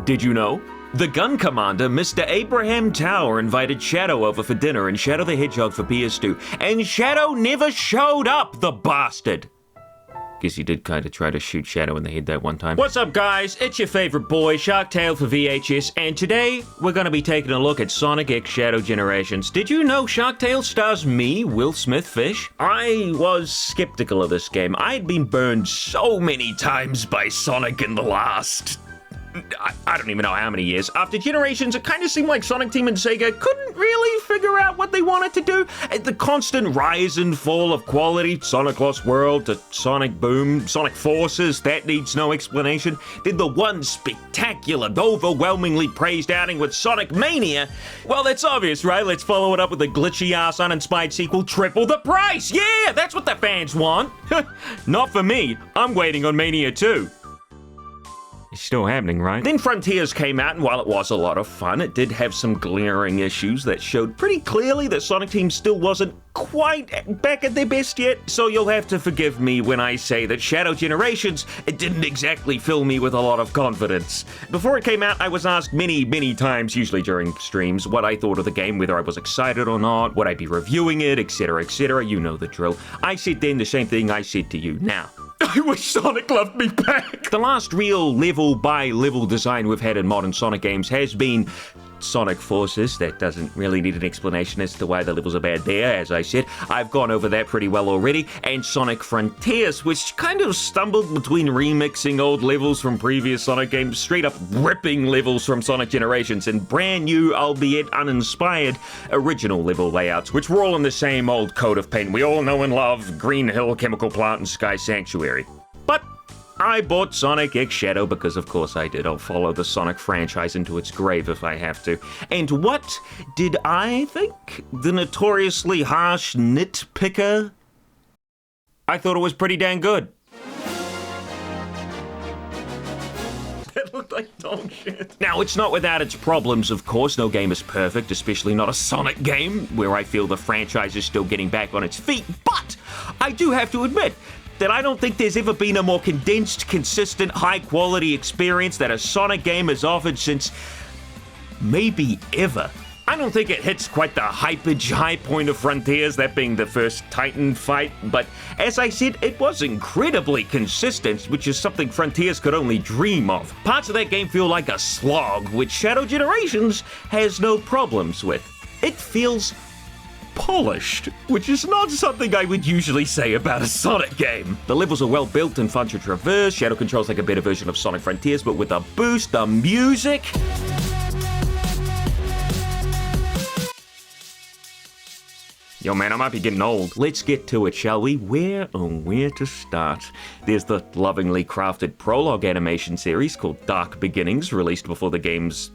Did you know? The gun commander, Mr. Abraham Tower, invited Shadow over for dinner and Shadow the Hedgehog for PS2, and Shadow never showed up, the bastard! Guess he did kind of try to shoot Shadow in the head that one time. What's up, guys? It's your favorite boy, Sharktail for VHS, and today we're going to be taking a look at Sonic X Shadow Generations. Did you know Sharktail stars me, Will Smith Fish? I was skeptical of this game. I'd been burned so many times by Sonic in the last... I don't even know how many years. After Generations, it kind of seemed like Sonic Team and Sega couldn't really figure out what they wanted to do. The constant rise and fall of quality, Sonic Lost World to Sonic Boom, Sonic Forces, that needs no explanation. Then the one spectacular, overwhelmingly praised outing with Sonic Mania. Well, that's obvious, right? Let's follow it up with a glitchy-ass, uninspired sequel, triple the price! Yeah, that's what the fans want! Not for me. I'm waiting on Mania 2. It's still happening, right? Then Frontiers came out, and while it was a lot of fun, it did have some glaring issues that showed pretty clearly that Sonic Team still wasn't quite back at their best yet, so you'll have to forgive me when I say that Shadow Generations, it didn't exactly fill me with a lot of confidence. Before it came out, I was asked many times, usually during streams, what I thought of the game, whether I was excited or not, would I be reviewing it, etc, you know the drill. I said then the same thing I said to you now. I wish Sonic loved me back! The last real level-by-level design we've had in modern Sonic games has been Sonic Forces. That doesn't really need an explanation as to why the levels are bad there, as I said. I've gone over that pretty well already. And Sonic Frontiers, which kind of stumbled between remixing old levels from previous Sonic games, straight up ripping levels from Sonic Generations, and brand new, albeit uninspired, original level layouts, which were all in the same old coat of paint we all know and love, Green Hill, Chemical Plant, and Sky Sanctuary. But I bought Sonic X Shadow because of course I did. I'll follow the Sonic franchise into its grave if I have to. And what did I think? The notoriously harsh nitpicker? I thought it was pretty dang good. That looked like dog shit. Now, it's not without its problems, of course. No game is perfect, especially not a Sonic game, where I feel the franchise is still getting back on its feet. But I do have to admit that I don't think there's ever been a more condensed, consistent, high-quality experience that a Sonic game has offered since maybe ever. I don't think it hits quite the hypage high point of Frontiers, that being the first Titan fight, but as I said, it was incredibly consistent, which is something Frontiers could only dream of. Parts of that game feel like a slog, which Shadow Generations has no problems with. It feels polished, which is not something I would usually say about a Sonic game. The levels are well built and fun to traverse. Shadow controls like a better version of Sonic Frontiers, but with a boost. The music. Yo man, I might be getting old. Let's get to it, shall we? Where to start? There's the lovingly crafted prologue animation series called Dark Beginnings, released before the game's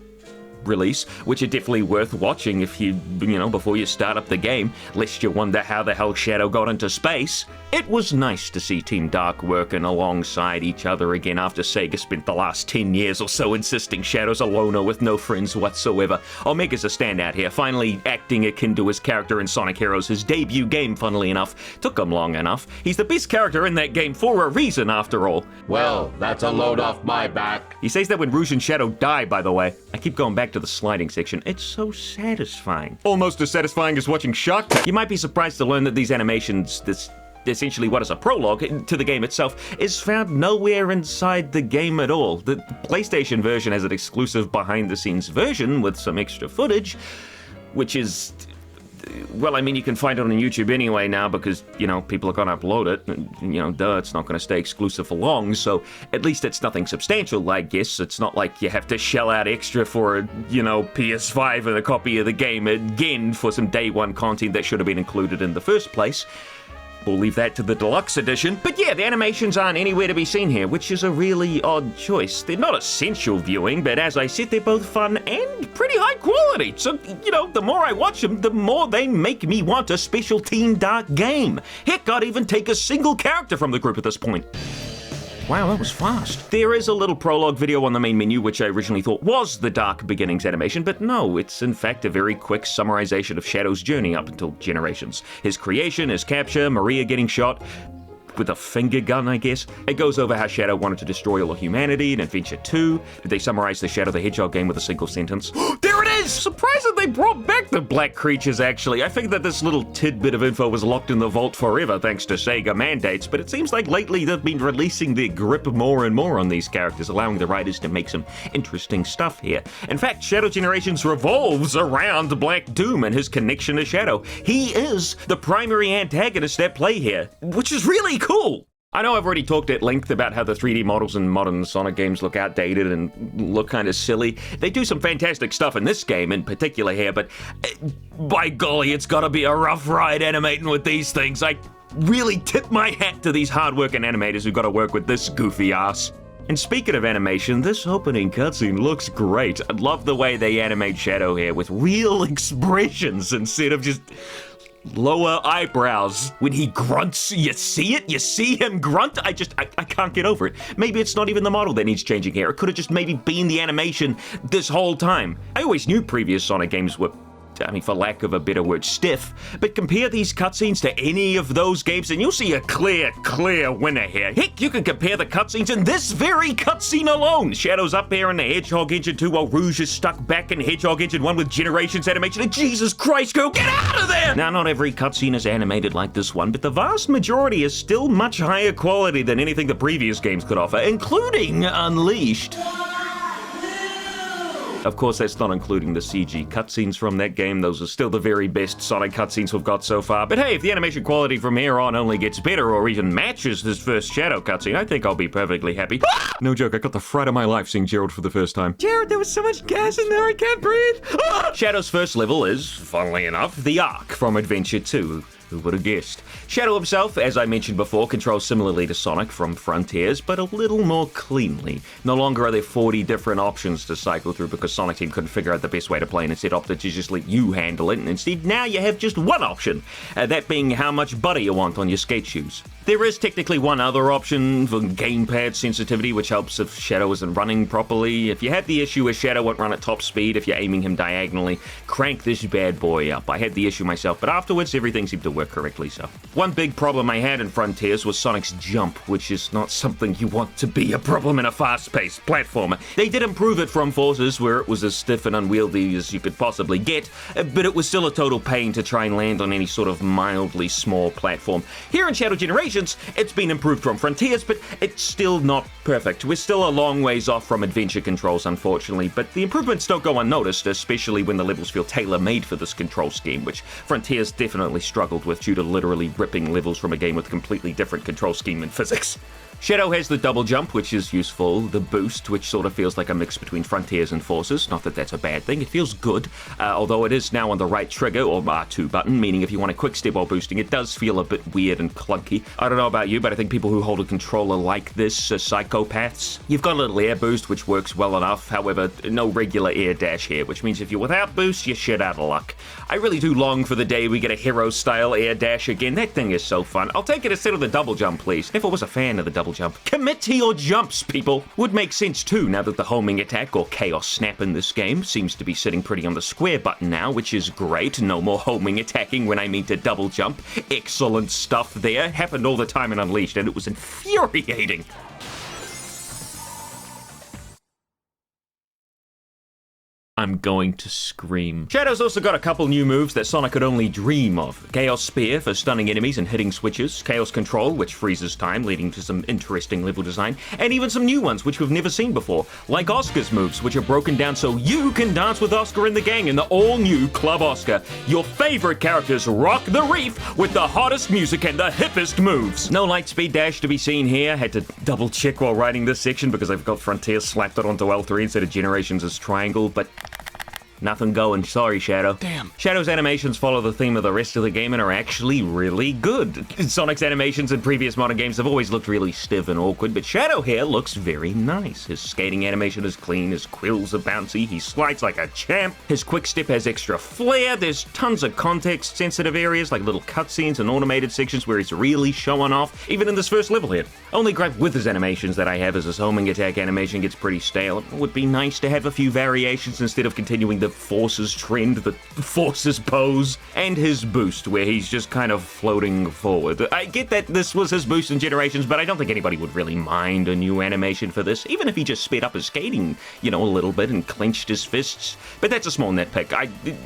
release, which are definitely worth watching if you before you start up the game, lest you wonder how the hell Shadow got into space. It was nice to see Team Dark working alongside each other again after Sega spent the last 10 years or so insisting Shadow's a loner with no friends whatsoever. Omega's a standout here, finally acting akin to his character in Sonic Heroes, his debut game, funnily enough. Took him long enough. He's the best character in that game for a reason, after all. Well, that's a load off my back. He says that when Rouge and Shadow die, by the way. I keep going back to the sliding section. It's so satisfying. Almost as satisfying as watching Shark Tank. You might be surprised to learn that these animations, this essentially what is a prologue to the game itself, is found nowhere inside the game at all. The PlayStation version has an exclusive behind-the-scenes version with some extra footage, which is, well, I mean, you can find it on YouTube anyway now because, people are going to upload it. And, duh, it's not going to stay exclusive for long, so at least it's nothing substantial, I guess. It's not like you have to shell out extra for a, PS5 and a copy of the game again for some day one content that should have been included in the first place. We'll leave that to the deluxe edition. But yeah, the animations aren't anywhere to be seen here, which is a really odd choice. They're not essential viewing, but as I said, they're both fun and pretty high quality. So, the more I watch them, the more they make me want a special Team Dark game. Heck, I'd even take a single character from the group at this point. Wow, that was fast. There is a little prologue video on the main menu, which I originally thought was the Dark Beginnings animation, but no, it's in fact a very quick summarization of Shadow's journey up until Generations. His creation, his capture, Maria getting shot, with a finger gun, I guess. It goes over how Shadow wanted to destroy all of humanity in Adventure 2. Did they summarize the Shadow the Hedgehog game with a single sentence? There it is! Surprised that they brought back the black creatures, actually. I figured that this little tidbit of info was locked in the vault forever thanks to Sega mandates, but it seems like lately they've been releasing their grip more and more on these characters, allowing the writers to make some interesting stuff here. In fact, Shadow Generations revolves around Black Doom and his connection to Shadow. He is the primary antagonist at play here, which is really cool. I know I've already talked at length about how the 3D models in modern Sonic games look outdated and look kind of silly. They do some fantastic stuff in this game in particular here, but by golly, it's gotta be a rough ride animating with these things. I really tip my hat to these hard-working animators who gotta work with this goofy ass. And speaking of animation, this opening cutscene looks great. I love the way they animate Shadow here with real expressions instead of just lower eyebrows. When he grunts, you see it? You see him grunt? I can't get over it. Maybe it's not even the model that needs changing here. It could have just maybe been the animation this whole time. I always knew previous Sonic games were, for lack of a better word, stiff, but compare these cutscenes to any of those games and you'll see a clear winner here. Heck, you can compare the cutscenes in this very cutscene alone. Shadow's up here in the Hedgehog Engine 2 while Rouge is stuck back in Hedgehog Engine 1 with Generations animation, and Jesus Christ, girl, get out of there! Now, not every cutscene is animated like this one, but the vast majority is still much higher quality than anything the previous games could offer, including Unleashed. Of course, that's not including the CG cutscenes from that game. Those are still the very best Sonic cutscenes we've got so far. But hey, if the animation quality from here on only gets better or even matches this first Shadow cutscene, I think I'll be perfectly happy. No joke, I got the fright of my life seeing Gerald for the first time. Gerald, there was so much gas in there, I can't breathe. Shadow's first level is, funnily enough, the Ark from Adventure 2. Who would have guessed? Shadow himself, as I mentioned before, controls similarly to Sonic from Frontiers, but a little more cleanly. No longer are there 40 different options to cycle through because Sonic Team couldn't figure out the best way to play and instead opted to just let you handle it, and instead now you have just one option, that being how much butter you want on your skate shoes. There is technically one other option for gamepad sensitivity, which helps if Shadow isn't running properly. If you had the issue where Shadow won't run at top speed if you're aiming him diagonally, crank this bad boy up. I had the issue myself, but afterwards everything seemed to work correctly so. One big problem I had in Frontiers was Sonic's jump, which is not something you want to be a problem in a fast-paced platformer. They did improve it from Forces, where it was as stiff and unwieldy as you could possibly get, but it was still a total pain to try and land on any sort of mildly small platform. Here in Shadow Generations, it's been improved from Frontiers, but it's still not perfect. We're still a long ways off from adventure controls, unfortunately, but the improvements don't go unnoticed, especially when the levels feel tailor-made for this control scheme, which Frontiers definitely struggled with due to literally ripping levels from a game with completely different control scheme and physics. Shadow has the double jump, which is useful, the boost, which sort of feels like a mix between Frontiers and Forces. Not that that's a bad thing, it feels good, although it is now on the right trigger, or R2 button, meaning if you want a quick step while boosting, it does feel a bit weird and clunky. I don't know about you, but I think people who hold a controller like this are psychopaths. You've got a little air boost, which works well enough, however, no regular air dash here, which means if you're without boost, you're shit out of luck. I really do long for the day we get a hero-style air dash again. That thing is so fun. I'll take it instead of the double jump, please. Never was a fan of the double jump. Commit to your jumps, people. Would make sense too, now that the homing attack, or chaos snap in this game, seems to be sitting pretty on the square button now, which is great. No more homing attacking when I mean to double jump. Excellent stuff there. Happened all the time in Unleashed, and it was infuriating. I'm going to scream. Shadow's also got a couple new moves that Sonic could only dream of. Chaos Spear for stunning enemies and hitting switches, Chaos Control, which freezes time, leading to some interesting level design, and even some new ones which we've never seen before, like Oscar's moves, which are broken down so you can dance with Oscar and the gang in the all-new Club Oscar. Your favorite characters rock the reef with the hottest music and the hippest moves. No light speed dash to be seen here. Had to double check while writing this section because I've got Frontiers slapped it onto L3 instead of Generations as triangle, but nothing going. Sorry, Shadow. Damn. Shadow's animations follow the theme of the rest of the game and are actually really good. Sonic's animations in previous modern games have always looked really stiff and awkward, but Shadow here looks very nice. His skating animation is clean, his quills are bouncy, he slides like a champ, his quick step has extra flair, there's tons of context-sensitive areas like little cutscenes and automated sections where he's really showing off, even in this first level here. Only gripe with his animations that I have is his homing attack animation gets pretty stale. It would be nice to have a few variations instead of continuing the Forces trend, the Forces pose, and his boost, where he's just kind of floating forward. I get that this was his boost in Generations, but I don't think anybody would really mind a new animation for this, even if he just sped up his skating, a little bit and clenched his fists. But that's a small nitpick.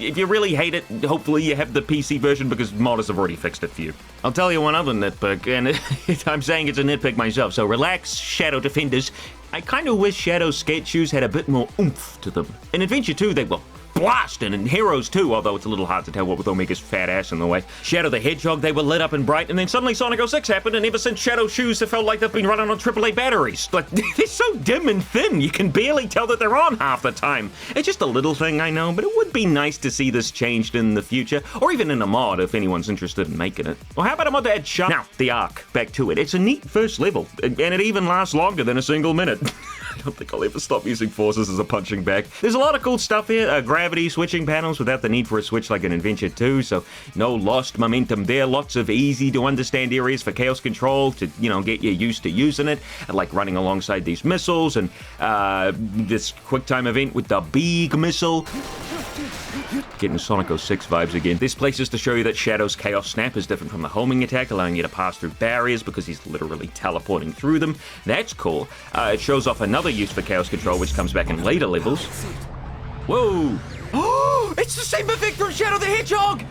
If you really hate it, hopefully you have the PC version because modders have already fixed it for you. I'll tell you one other nitpick, and I'm saying it's a nitpick myself, so relax, Shadow Defenders. I kind of wish Shadow's skate shoes had a bit more oomph to them. In Adventure 2, they were blasting, and Heroes too, although it's a little hard to tell what with Omega's fat ass in the way. Shadow the Hedgehog, they were lit up and bright, and then suddenly Sonic 06 happened, and ever since Shadow's shoes have felt like they've been running on AAA batteries. Like, they're so dim and thin, you can barely tell that they're on half the time. It's just a little thing, I know, but it would be nice to see this changed in the future, or even in a mod if anyone's interested in making it. Or how about a mod that had Shark? Now, the Ark, back to it. It's a neat first level, and it even lasts longer than a single minute. I don't think I'll ever stop using Forces as a punching bag. There's a lot of cool stuff here, gravity switching panels without the need for a switch like in Adventure 2, so no lost momentum there. Lots of easy to understand areas for chaos control to, get you used to using it, like running alongside these missiles, and this quick time event with the big missile. Getting Sonic 06 vibes again. This place is to show you that Shadow's Chaos Snap is different from the homing attack, allowing you to pass through barriers because he's literally teleporting through them. That's cool. It shows off another use for chaos control, which comes back in later levels. Whoa! Oh, it's the same effect from Shadow the Hedgehog!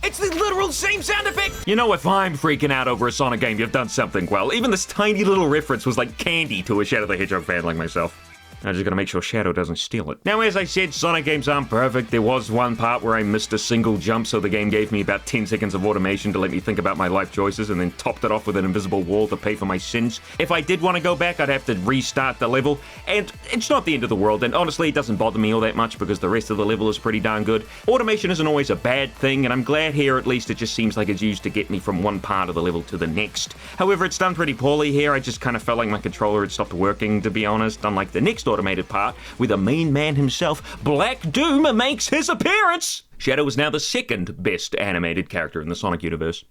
It's the literal same sound effect! If I'm freaking out over a Sonic game, you've done something well. Even this tiny little reference was like candy to a Shadow the Hedgehog fan like myself. I just gotta make sure Shadow doesn't steal it. Now, as I said, Sonic games aren't perfect. There was one part where I missed a single jump, so the game gave me about 10 seconds of automation to let me think about my life choices, and then topped it off with an invisible wall to pay for my sins. If I did want to go back, I'd have to restart the level, and it's not the end of the world, and honestly, it doesn't bother me all that much because the rest of the level is pretty darn good. Automation isn't always a bad thing, and I'm glad here at least it just seems like it's used to get me from one part of the level to the next. However, it's done pretty poorly here. I just kind of felt like my controller had stopped working, to be honest, unlike the next automated part, where the main man himself, Black Doom, makes his appearance! Shadow is now the second best animated character in the Sonic universe.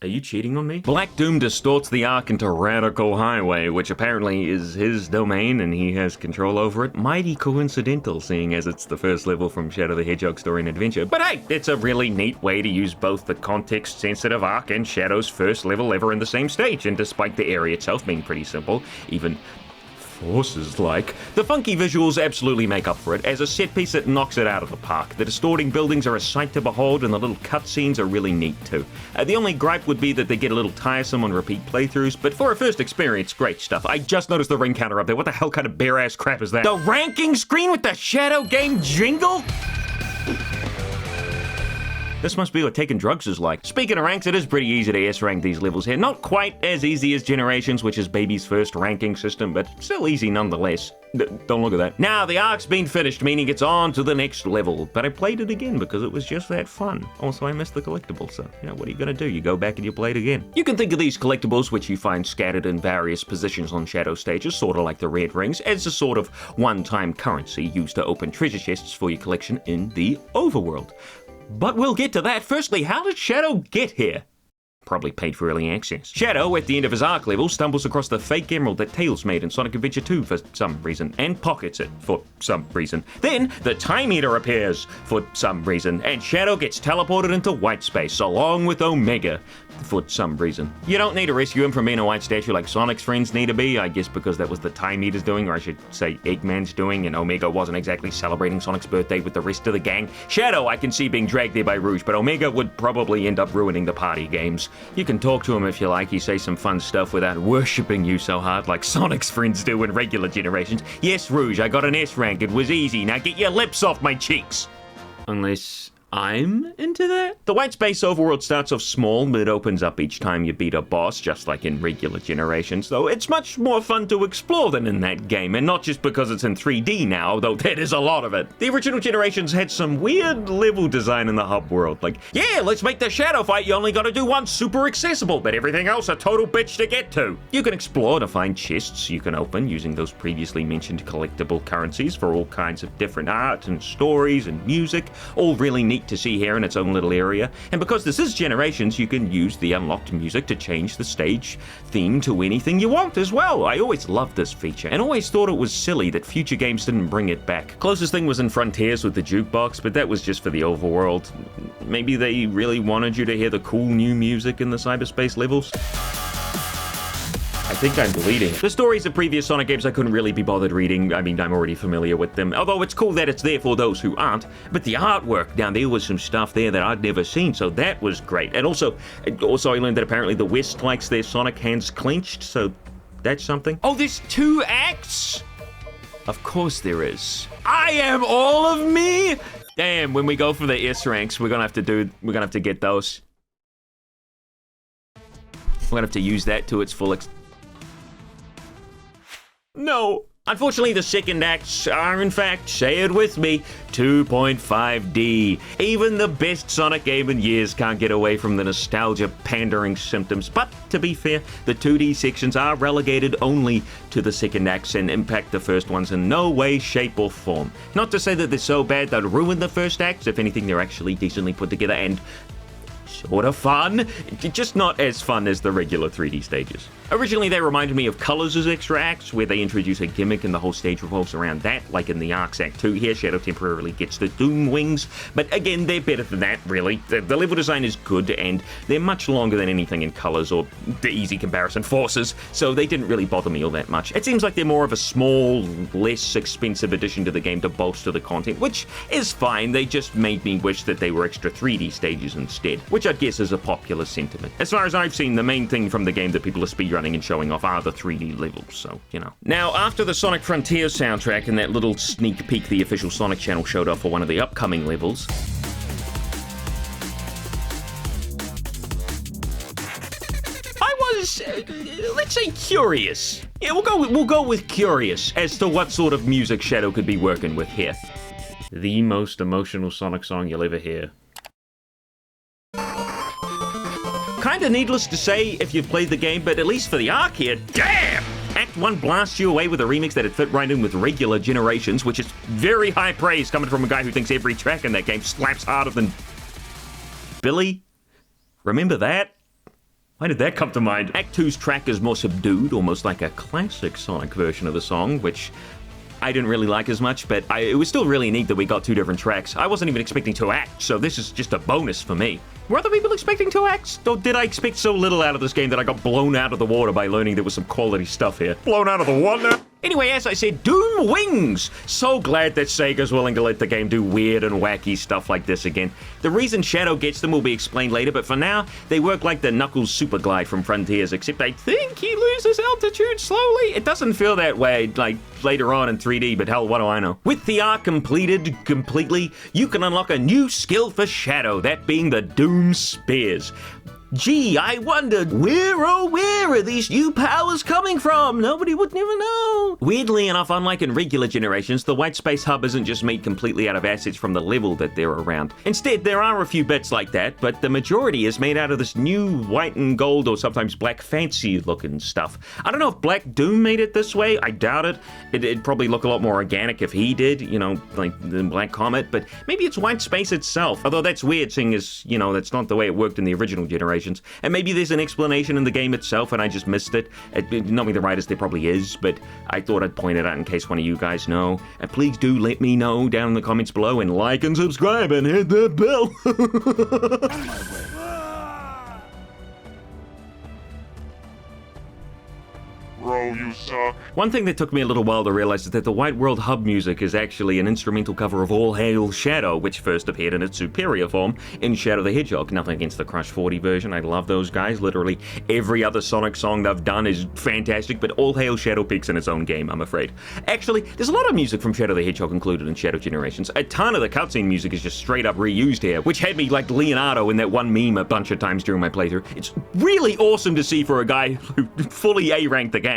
Are you cheating on me? Black Doom distorts the Ark into Radical Highway, which apparently is his domain and he has control over it. Mighty coincidental, seeing as it's the first level from Shadow the Hedgehog story and adventure. But hey, it's a really neat way to use both the context-sensitive Ark and Shadow's first level ever in the same stage, and despite the area itself being pretty simple, even Forces-like, the funky visuals absolutely make up for it. As a set piece, it knocks it out of the park. The distorting buildings are a sight to behold, and the little cutscenes are really neat too. The only gripe would be that they get a little tiresome on repeat playthroughs, but for a first experience, great stuff. I just noticed the ring counter up there. What the hell kind of bare-ass crap is that? The ranking screen with the Shadow game jingle? This must be what taking drugs is like. Speaking of ranks, it is pretty easy to S-rank these levels here. Not quite as easy as Generations, which is Baby's first ranking system, but still easy nonetheless. Don't look at that. Now, the Ark's been finished, meaning it's on to the next level. But I played it again because it was just that fun. Also, I missed the collectible, so, what are you gonna do? You go back and you play it again. You can think of these collectibles, which you find scattered in various positions on Shadow stages, sort of like the red rings, as a sort of one-time currency used to open treasure chests for your collection in the overworld. But we'll get to that. Firstly, how did Shadow get here? Probably paid for early access. Shadow, at the end of his Ark level, stumbles across the fake emerald that Tails made in Sonic Adventure 2 for some reason, and pockets it for some reason. Then, the Time Eater appears for some reason, and Shadow gets teleported into white space, along with Omega, for some reason. You don't need to rescue him from being a white statue like Sonic's friends need to be, I guess because that was the Time Eater's doing, or I should say Eggman's doing, and Omega wasn't exactly celebrating Sonic's birthday with the rest of the gang. Shadow, I can see being dragged there by Rouge, but Omega would probably end up ruining the party games. You can talk to him if you like, he says some fun stuff without worshipping you so hard like Sonic's friends do in regular Generations. Yes, Rouge, I got an S rank, it was easy, now get your lips off my cheeks. Unless I'm into that? The white space overworld starts off small, but it opens up each time you beat a boss, just like in regular Generations, though it's much more fun to explore than in that game, and not just because it's in 3D now, though that is a lot of it. The original Generations had some weird level design in the hub world, like, yeah, let's make the Shadow fight, you only gotta do one super accessible, but everything else a total bitch to get to. You can explore to find chests you can open using those previously mentioned collectible currencies for all kinds of different art and stories and music, all really neat neat to see here in its own little area. And because this is Generations, you can use the unlocked music to change the stage theme to anything you want as well. I always loved this feature, and always thought it was silly that future games didn't bring it back. Closest thing was in Frontiers with the jukebox, but that was just for the overworld. Maybe they really wanted you to hear the cool new music in the cyberspace levels. I think I'm bleeding. The stories of previous Sonic games I couldn't really be bothered reading. I mean, I'm already familiar with them. Although it's cool that it's there for those who aren't. But the artwork, now there was some stuff there that I'd never seen, so that was great. And also I learned that apparently the West likes their Sonic hands clenched, so that's something. Oh, there's 2 acts? Of course there is. I am all of me? Damn, when we go for the S ranks, we're gonna have to get those. We're gonna have to use that to its full No. Unfortunately, the second acts are, in fact, say it with me, 2.5D. Even the best Sonic game in years can't get away from the nostalgia pandering symptoms. But, to be fair, the 2D sections are relegated only to the second acts and impact the first ones in no way, shape, or form. Not to say that they're so bad they'll ruin the first acts. If anything, they're actually decently put together and sort of fun, just not as fun as the regular 3D stages. Originally, they reminded me of Colors' extra acts, where they introduce a gimmick and the whole stage revolves around that, like in the Arcs Act 2 here, Shadow temporarily gets the Doom Wings, but again, they're better than that, really. The level design is good, and they're much longer than anything in Colors or the easy comparison Forces, so they didn't really bother me all that much. It seems like they're more of a small, less expensive addition to the game to bolster the content, which is fine. They just made me wish that they were extra 3D stages instead, which I guess is a popular sentiment. As far as I've seen, the main thing from the game that people are speedrunning and showing off are the 3D levels, so, you know. Now, after the Sonic Frontiers soundtrack and that little sneak peek the official Sonic channel showed off for one of the upcoming levels, I was, let's say, curious. Yeah, we'll go with curious as to what sort of music Shadow could be working with here. The most emotional Sonic song you'll ever hear. Kinda needless to say if you've played the game, but at least for the arc here, damn! Act 1 blasts you away with a remix that had fit right in with regular Generations, which is very high praise coming from a guy who thinks every track in that game slaps harder than Billy? Remember that? Why did that come to mind? Act 2's track is more subdued, almost like a classic Sonic version of the song, which I didn't really like as much, but it was still really neat that we got 2 different tracks. I wasn't even expecting 2 acts, so this is just a bonus for me. Were other people expecting 2 acts? Or did I expect so little out of this game that I got blown out of the water by learning there was some quality stuff here? Blown out of the water? Anyway, as I said, Doom Wings! So glad that Sega's willing to let the game do weird and wacky stuff like this again. The reason Shadow gets them will be explained later, but for now, they work like the Knuckles Super Glide from Frontiers, except I think he loses altitude slowly. It doesn't feel that way, like, later on in 3D, but hell, what do I know? With the arc completed completely, you can unlock a new skill for Shadow, that being the Doom Spears. Gee, I wondered, where are these new powers coming from? Nobody would never know. Weirdly enough, unlike in regular Generations, the White Space Hub isn't just made completely out of assets from the level that they're around. Instead, there are a few bits like that, but the majority is made out of this new white and gold or sometimes black fancy looking stuff. I don't know if Black Doom made it this way. I doubt it. It'd probably look a lot more organic if he did, you know, like the Black Comet, but maybe it's White Space itself. Although that's weird, seeing as, you know, that's not the way it worked in the original Generation. And maybe there's an explanation in the game itself and I just missed it. Knowing the writers, there probably is, but I thought I'd point it out in case one of you guys know. And please do let me know down in the comments below, and like and subscribe and hit that bell. Bro, you suck. One thing that took me a little while to realize is that the White World Hub music is actually an instrumental cover of All Hail Shadow, which first appeared in its superior form in Shadow the Hedgehog. Nothing against the Crush 40 version, I love those guys. Literally every other Sonic song they've done is fantastic, but All Hail Shadow peaks in its own game, I'm afraid. Actually, there's a lot of music from Shadow the Hedgehog included in Shadow Generations. A ton of the cutscene music is just straight up reused here, which had me like Leonardo in that one meme a bunch of times during my playthrough. It's really awesome to see for a guy who fully A-ranked the game.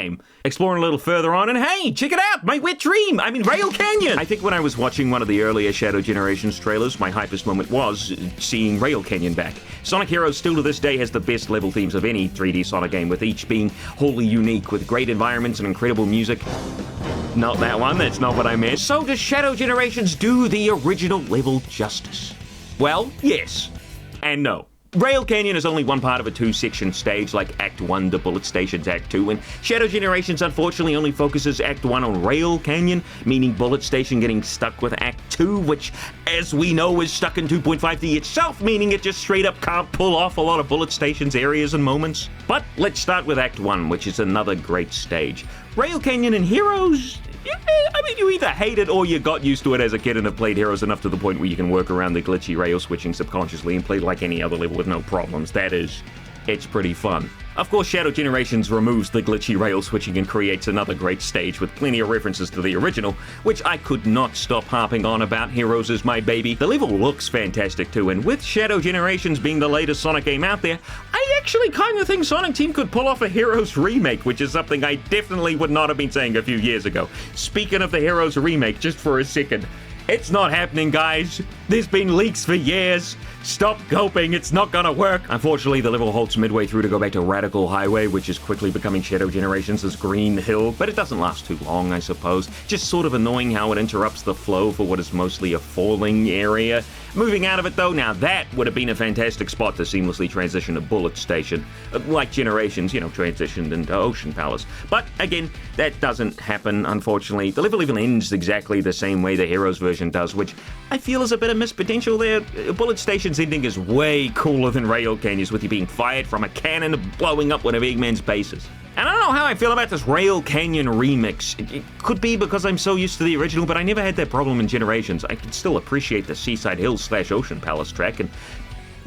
Exploring a little further on, and hey, check it out! My wet dream! I'm in Rail Canyon! I think when I was watching one of the earlier Shadow Generations trailers, my hypest moment was seeing Rail Canyon back. Sonic Heroes still to this day has the best level themes of any 3D Sonic game, with each being wholly unique, with great environments and incredible music. Not that one, that's not what I meant. So does Shadow Generations do the original level justice? Well, yes and no. Rail Canyon is only one part of a two-section stage like Act 1 to Bullet Station's Act 2, and Shadow Generations unfortunately only focuses Act 1 on Rail Canyon, meaning Bullet Station getting stuck with Act 2, which, as we know, is stuck in 2.5D itself, meaning it just straight up can't pull off a lot of Bullet Station's areas and moments. But let's start with Act 1, which is another great stage. Rail Canyon and Heroes... I mean, you either hate it or you got used to it as a kid and have played Heroes enough to the point where you can work around the glitchy rail switching subconsciously and play like any other level with no problems. That is, it's pretty fun. Of course, Shadow Generations removes the glitchy rail switching and creates another great stage with plenty of references to the original, which I could not stop harping on about. Heroes is my baby. The level looks fantastic too, and with Shadow Generations being the latest Sonic game out there, I actually kind of think Sonic Team could pull off a Heroes remake, which is something I definitely would not have been saying a few years ago. Speaking of the Heroes remake, just for a second, it's not happening, guys. There's been leaks for years. Stop gulping, it's not gonna work. Unfortunately, the level halts midway through to go back to Radical Highway, which is quickly becoming Shadow Generations' Green Hill, but it doesn't last too long, I suppose. Just sort of annoying how it interrupts the flow for what is mostly a falling area. Moving out of it though, now that would have been a fantastic spot to seamlessly transition to Bullet Station. Like Generations, transitioned into Ocean Palace. But again, that doesn't happen, unfortunately. The level even ends exactly the same way the Heroes version does, which I feel is a bit of missed potential there. Bullet Station's ending is way cooler than Rail Canyon's, with you being fired from a cannon and blowing up one of Eggman's bases. And I don't know how I feel about this Rail Canyon remix. It could be because I'm so used to the original, but I never had that problem in Generations. I can still appreciate the Seaside Hills / Ocean Palace track, and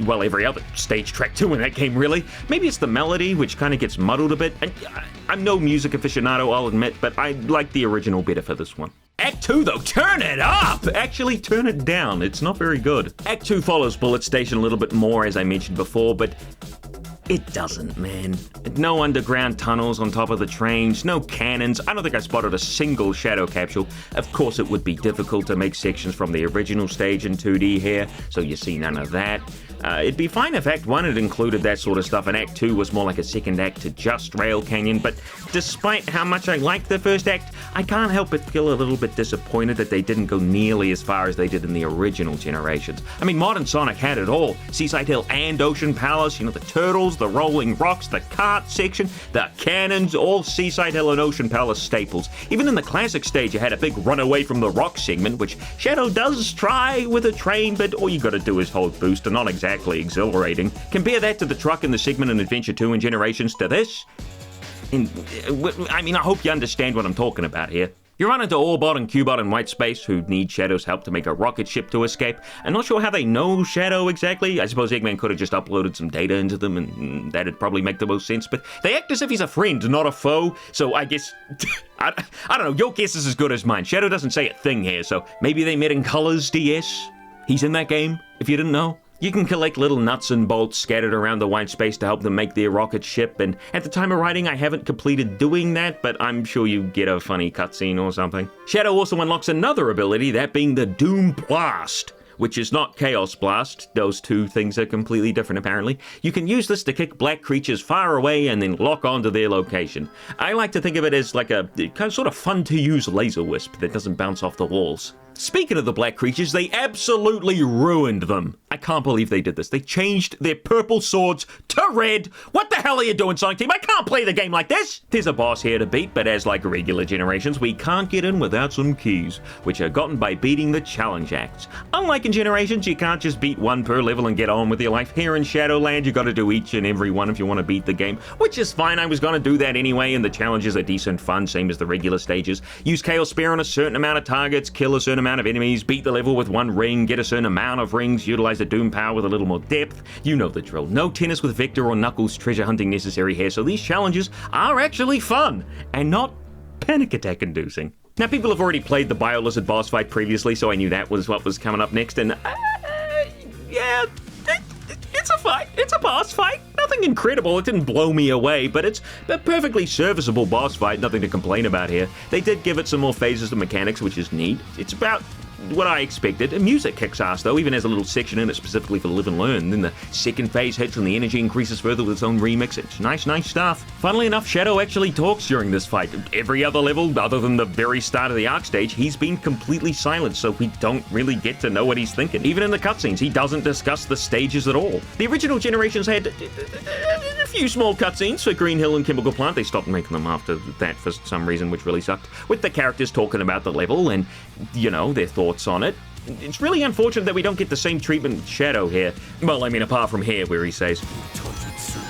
well, every other stage track too in that game, really. Maybe it's the melody, which kind of gets muddled a bit. I'm no music aficionado, I'll admit, but I like the original better for this one. Act 2, though, turn it up! Actually, turn it down. It's not very good. Act 2 follows Bullet Station a little bit more, as I mentioned before, but it doesn't, man. No underground tunnels on top of the trains, no cannons. I don't think I spotted a single shadow capsule. Of course, it would be difficult to make sections from the original stage in 2D here, so you see none of that. It'd be fine if Act 1 had included that sort of stuff and Act 2 was more like a second act to just Rail Canyon, but despite how much I liked the first act, I can't help but feel a little bit disappointed that they didn't go nearly as far as they did in the original Generations. I mean, modern Sonic had it all. Seaside Hill and Ocean Palace, the turtles, the rolling rocks, the cart section, the cannons, all Seaside Hill and Ocean Palace staples. Even in the classic stage, you had a big run away from the rock segment, which Shadow does try with a train, but all you gotta do is hold boost and not exactly exhilarating. Compare that to the truck in the segment in Adventure 2 and Generations to this. I hope you understand what I'm talking about here. You run into Orbot and Cubot in White Space, who need Shadow's help to make a rocket ship to escape. I'm not sure how they know Shadow exactly. I suppose Eggman could have just uploaded some data into them, and that'd probably make the most sense, but they act as if he's a friend, not a foe, so I guess... I don't know, your guess is as good as mine. Shadow doesn't say a thing here, so maybe they met in Colors DS? He's in that game, if you didn't know. You can collect little nuts and bolts scattered around the white space to help them make their rocket ship, and at the time of writing I haven't completed doing that, but I'm sure you get a funny cutscene or something. Shadow also unlocks another ability, that being the Doom Blast, which is not Chaos Blast. Those two things are completely different apparently. You can use this to kick black creatures far away and then lock onto their location. I like to think of it as like a kind of sort of fun to use laser wisp that doesn't bounce off the walls. Speaking of the black creatures, they absolutely ruined them. I can't believe they did this. They changed their purple swords to red. What the hell are you doing, Sonic Team? I can't play the game like this. There's a boss here to beat, but as like regular Generations, we can't get in without some keys, which are gotten by beating the challenge acts. Unlike in Generations, you can't just beat one per level and get on with your life. Here in Shadowland, you gotta do each and every one if you want to beat the game, which is fine. I was gonna do that anyway, and the challenges are decent fun, same as the regular stages. Use Chaos Spear on a certain amount of targets, kill a certain amount of enemies, beat the level with one ring, get a certain amount of rings, utilize the Doom power with a little more depth. You know the drill. No tennis with Victor or Knuckles treasure hunting necessary here, so these challenges are actually fun and not panic attack inducing. Now, people have already played the Biolizard boss fight previously, so I knew that was what was coming up next, and yeah, it's a fight. It's a boss fight. Nothing incredible. It didn't blow me away, but it's a perfectly serviceable boss fight. Nothing to complain about here. They did give it some more phases and mechanics, which is neat. It's about what I expected. The music kicks ass though, even has a little section in it specifically for Live and Learn. Then the second phase hits and the energy increases further with its own remix. It's nice stuff. Funnily enough, Shadow actually talks during this fight. Every other level, other than the very start of the arc stage, he's been completely silent, so we don't really get to know what he's thinking. Even in the cutscenes, he doesn't discuss the stages at all. The original generations had a few small cutscenes for Green Hill and Chemical Plant. They stopped making them after that for some reason, which really sucked. With the characters talking about the level and, you know, their thoughts on it. It's really unfortunate that we don't get the same treatment with Shadow here. Well, I mean, apart from here, where he says, "Tortured soul,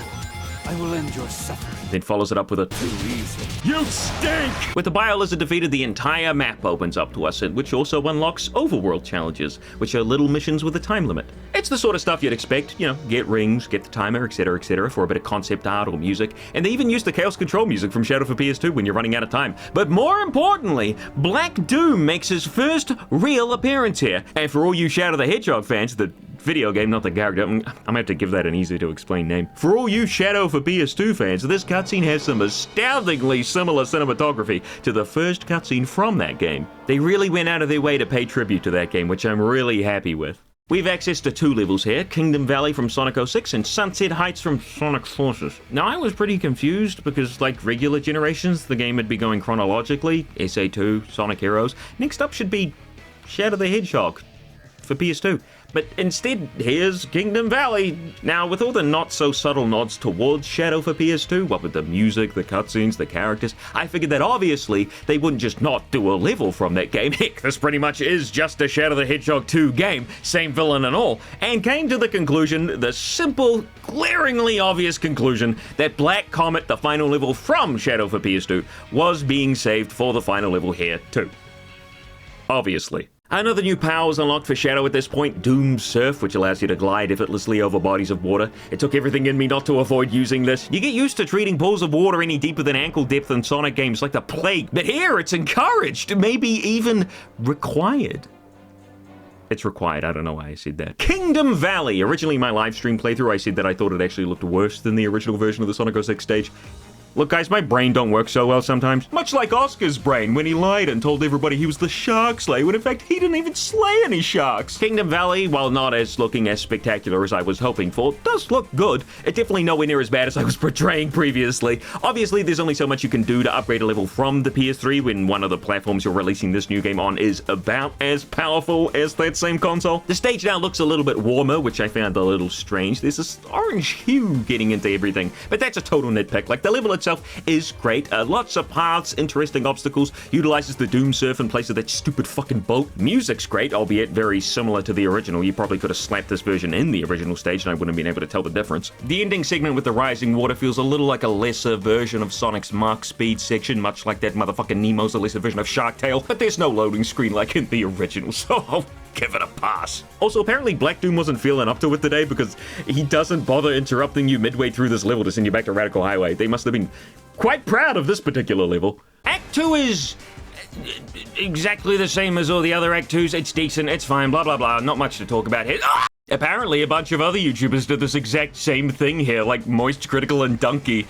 I will end your suffering." Then follows it up with a, "Too easy. "You stink!" With the Biolizard defeated, the entire map opens up to us, which also unlocks overworld challenges, which are little missions with a time limit. It's the sort of stuff you'd expect, you know, get rings, get the timer, etc., for a bit of concept art or music, and they even use the Chaos Control music from Shadow for PS2 when you're running out of time. But more importantly, Black Doom makes his first real appearance here, and for all you Shadow the Hedgehog fans, the video game, not the character. I'm gonna have to give that an easy to explain name. For all you Shadow for PS2 fans, this cutscene has some astoundingly similar cinematography to the first cutscene from that game. They really went out of their way to pay tribute to that game, which I'm really happy with. We have access to two levels here, Kingdom Valley from Sonic 06 and Sunset Heights from Sonic Forces. Now I was pretty confused because like regular generations, the game would be going chronologically, SA2, Sonic Heroes. Next up should be Shadow the Hedgehog for PS2. But instead, here's Kingdom Valley. Now, with all the not-so-subtle nods towards Shadow for PS2, what with the music, the cutscenes, the characters, I figured that obviously they wouldn't just not do a level from that game. Heck, this pretty much is just a Shadow the Hedgehog 2 game, same villain and all, and came to the conclusion, the simple, glaringly obvious conclusion, that Black Comet, the final level from Shadow for PS2, was being saved for the final level here too. Obviously. Another new power was unlocked for Shadow at this point, Doom Surf, which allows you to glide effortlessly over bodies of water. It took everything in me not to avoid using this. You get used to treating pools of water any deeper than ankle depth in Sonic games like the plague, but here it's encouraged, maybe even required. It's required, I don't know why I said that. Kingdom Valley! Originally my live stream playthrough, I said that I thought it actually looked worse than the original version of the Sonic 06 stage. Look guys, my brain don't work so well sometimes. Much like Oscar's brain when he lied and told everybody he was the shark slayer, when in fact he didn't even slay any sharks. Kingdom Valley, while not as looking as spectacular as I was hoping for, does look good. It's definitely nowhere near as bad as I was portraying previously. Obviously, there's only so much you can do to upgrade a level from the PS3 when one of the platforms you're releasing this new game on is about as powerful as that same console. The stage now looks a little bit warmer, which I found a little strange. There's this orange hue getting into everything, but that's a total nitpick. Like, the level itself is great. Lots of paths, interesting obstacles, utilizes the Doom Surf in place of that stupid fucking boat. Music's great, albeit very similar to the original. You probably could have slapped this version in the original stage and I wouldn't have been able to tell the difference. The ending segment with the rising water feels a little like a lesser version of Sonic's Mach Speed section, much like that motherfucking Nemo's a lesser version of Shark Tale, but there's no loading screen like in the original, so I'll give it a pass. Also, apparently Black Doom wasn't feeling up to it today because he doesn't bother interrupting you midway through this level to send you back to Radical Highway. They must have been quite proud of this particular level. Act 2 is exactly the same as all the other Act 2s. It's decent, it's fine, blah blah blah, not much to talk about here. Apparently a bunch of other YouTubers did this exact same thing here, like Moist, Critical, and Donkey.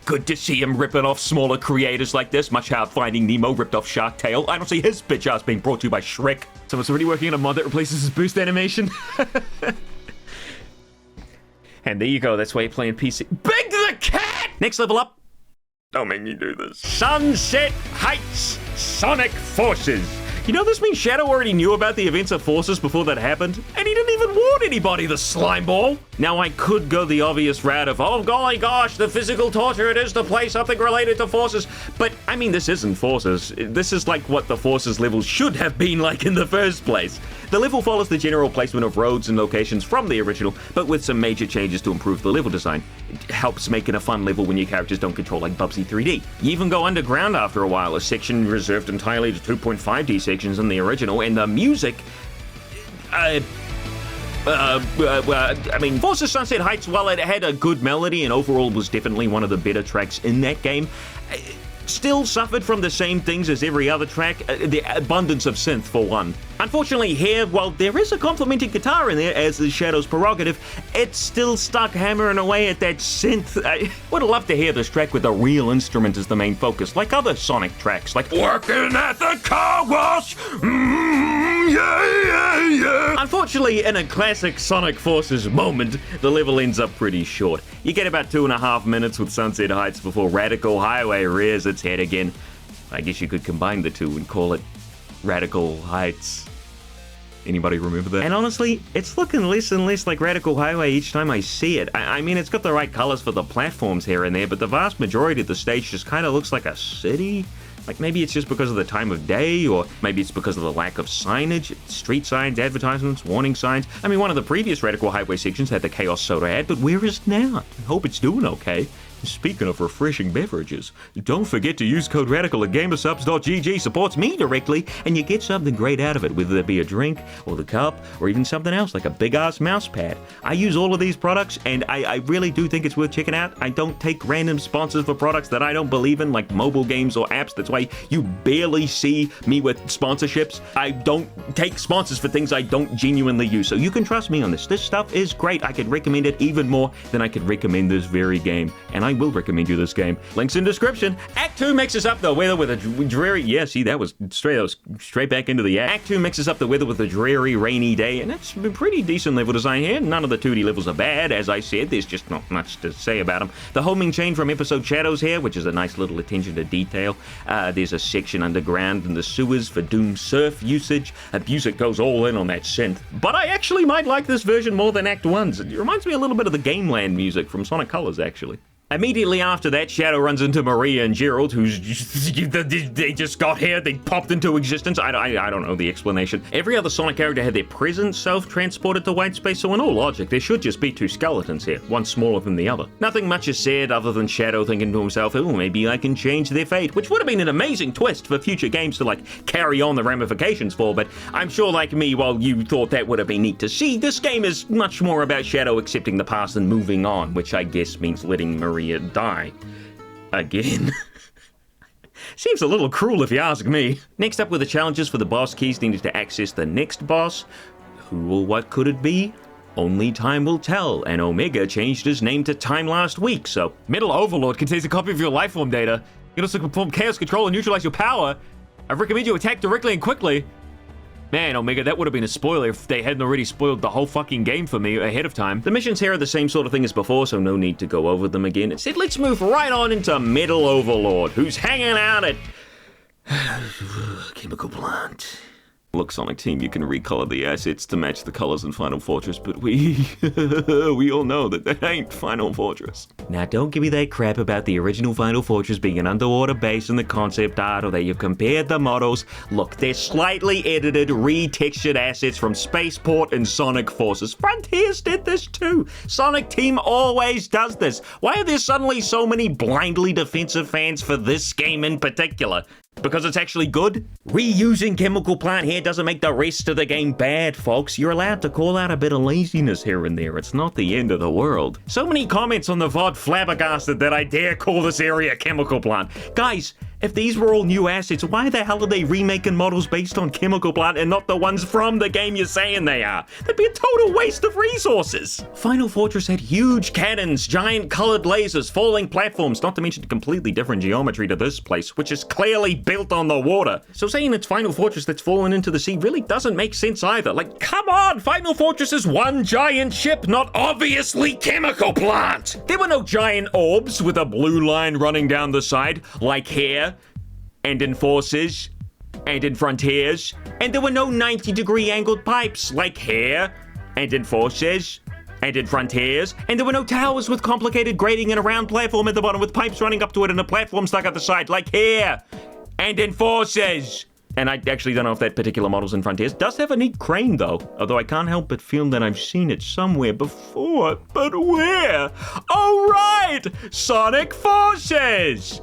Good to see him ripping off smaller creators like this, much how Finding Nemo ripped off Shark Tale. I don't see his bitch ass being brought to you by Shrek. Someone's already working on a mod that replaces his boost animation. And there you go, that's why you're playing PC. Big the Cat! Next level up. Don't make me do this. Sunset Heights Sonic Forces. You know, this means Shadow already knew about the events of Forces before that happened, and he didn't even warn anybody, the slime ball. Now, I could go the obvious route of, oh golly gosh, the physical torture it is to play something related to Forces, but I mean, this isn't Forces. This is like what the Forces levels should have been like in the first place. The level follows the general placement of roads and locations from the original, but with some major changes to improve the level design. It helps make it a fun level when your characters don't control like Bubsy 3D. You even go underground after a while, a section reserved entirely to 2.5D sections in the original, and the music, I mean, Forces Sunset Heights, while it had a good melody and overall was definitely one of the better tracks in that game, still suffered from the same things as every other track, the abundance of synth for one. Unfortunately here, while there is a complementing guitar in there, as is Shadow's prerogative, it's still stuck hammering away at that synth. I would love to hear this track with a real instrument as the main focus, like other Sonic tracks, like Working at the Car Wash, yeah! Unfortunately, in a classic Sonic Forces moment, the level ends up pretty short. You get about 2.5 minutes with Sunset Heights before Radical Highway rears its head again. I guess you could combine the two and call it Radical Heights. Anybody remember that? And honestly, it's looking less and less like Radical Highway each time I see it. I mean, it's got the right colors for the platforms here and there, but the vast majority of the stage just kind of looks like a city. Like, maybe it's just because of the time of day, or maybe it's because of the lack of signage, street signs, advertisements, warning signs. I mean, one of the previous Radical Highway sections had the Chaos Soda ad, but where is it now? I hope it's doing okay. Speaking of refreshing beverages, don't forget to use code RADICAL at gamersubs.gg. Supports me directly, and you get something great out of it, whether it be a drink, or the cup, or even something else like a big-ass mouse pad. I use all of these products, and I really do think it's worth checking out. I don't take random sponsors for products that I don't believe in, like mobile games or apps. That's why you barely see me with sponsorships. I don't take sponsors for things I don't genuinely use, so you can trust me on this. This stuff is great. I could recommend it even more than I could recommend this very game, and I will recommend you this game. Links in description. Act 2 mixes up the weather with a dreary... Yeah, see, that was straight back into the act. Act 2 mixes up the weather with a dreary, rainy day, and it's been pretty decent level design here. None of the 2D levels are bad. As I said, there's just not much to say about them. The homing chain from episode Shadows here, which is a nice little attention to detail. There's a section underground in the sewers for Doom Surf usage. Music goes all in on that synth. But I actually might like this version more than Act 1's. It reminds me a little bit of the Gameland music from Sonic Colors, actually. Immediately after that, Shadow runs into Maria and Gerald, they just got here, they popped into existence. I don't know the explanation. Every other Sonic character had their presence self-transported to white space, so in all logic, there should just be two skeletons here, one smaller than the other. Nothing much is said other than Shadow thinking to himself, oh, maybe I can change their fate, which would have been an amazing twist for future games to, like, carry on the ramifications for, but I'm sure, like me, while you thought that would have been neat to see, this game is much more about Shadow accepting the past and moving on, which I guess means letting Maria die. Again. Seems a little cruel if you ask me. Next up were the challenges for the boss keys needed to access the next boss. Who or what could it be? Only time will tell, and Omega changed his name to Time last week, so... Metal Overlord contains a copy of your lifeform data. You can also perform chaos control and neutralize your power. I recommend you attack directly and quickly. Man, Omega, that would have been a spoiler if they hadn't already spoiled the whole fucking game for me ahead of time. The missions here are the same sort of thing as before, so no need to go over them again. Instead, let's move right on into Metal Overlord, who's hanging out at... Chemical Plant. Look, Sonic Team, you can recolor the assets to match the colors in Final Fortress, but we all know that ain't Final Fortress. Now, don't give me that crap about the original Final Fortress being an underwater base in the concept art, or that you've compared the models. Look, they're slightly edited, retextured assets from Spaceport and Sonic Forces. Frontiers did this too. Sonic Team always does this. Why are there suddenly so many blindly defensive fans for this game in particular? Because it's actually good? Reusing Chemical Plant here doesn't make the rest of the game bad, folks. You're allowed to call out a bit of laziness here and there. It's not the end of the world. So many comments on the VOD flabbergasted that I dare call this area Chemical Plant. Guys, if these were all new assets, why the hell are they remaking models based on Chemical Plant and not the ones from the game you're saying they are? That'd be a total waste of resources. Final Fortress had huge cannons, giant colored lasers, falling platforms, not to mention completely different geometry to this place, which is clearly built on the water. So saying it's Final Fortress that's fallen into the sea really doesn't make sense either. Like, come on! Final Fortress is one giant ship, not obviously Chemical Plant! There were no giant orbs with a blue line running down the side, like here, and in Forces, and in Frontiers, and there were no 90-degree angled pipes, like here, and in Forces, and in Frontiers, and there were no towers with complicated grading and a round platform at the bottom with pipes running up to it and a platform stuck at the side, like here, and in Forces. And I actually don't know if that particular model's in Frontiers. Does have a neat crane, though, although I can't help but feel that I've seen it somewhere before. But where? Oh, right! Sonic Forces!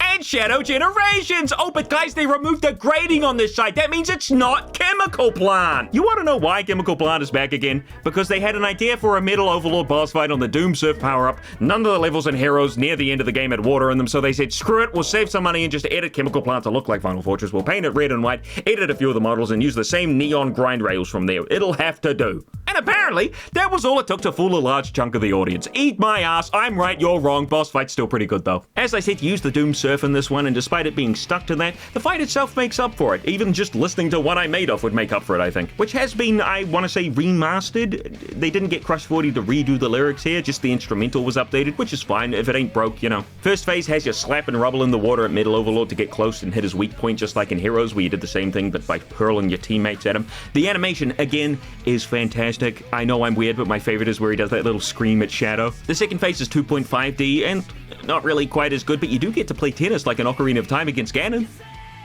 And Shadow Generations! Oh, but guys, they removed the grading on this side. That means it's not Chemical Plant! You want to know why Chemical Plant is back again? Because they had an idea for a Metal Overlord boss fight on the Doom Surf power-up. None of the levels and heroes near the end of the game had water in them, so they said, screw it, we'll save some money and just edit Chemical Plant to look like Final Fortress. We'll paint it red and white, edit a few of the models, and use the same neon grind rails from there. It'll have to do. And apparently, that was all it took to fool a large chunk of the audience. Eat my ass, I'm right, you're wrong. Boss fight's still pretty good though. As I said, use the Doom Surf in this one, and despite it being stuck to that, the fight itself makes up for it. Even just listening to What I Made Of would make up for it, I think. Which has been, I want to say, remastered. They didn't get Crush 40 to redo the lyrics here, just the instrumental was updated, which is fine. If it ain't broke, you know. First phase has you slap and rubble in the water at Metal Overlord to get close and hit his weak point, just like in Heroes, where you did the same thing, but by hurling your teammates at him. The animation, again, is fantastic. I know I'm weird, but my favorite is where he does that little scream at Shadow. The second phase is 2.5D, and not really quite as good, but you do get to play tennis like an Ocarina of Time against Ganon.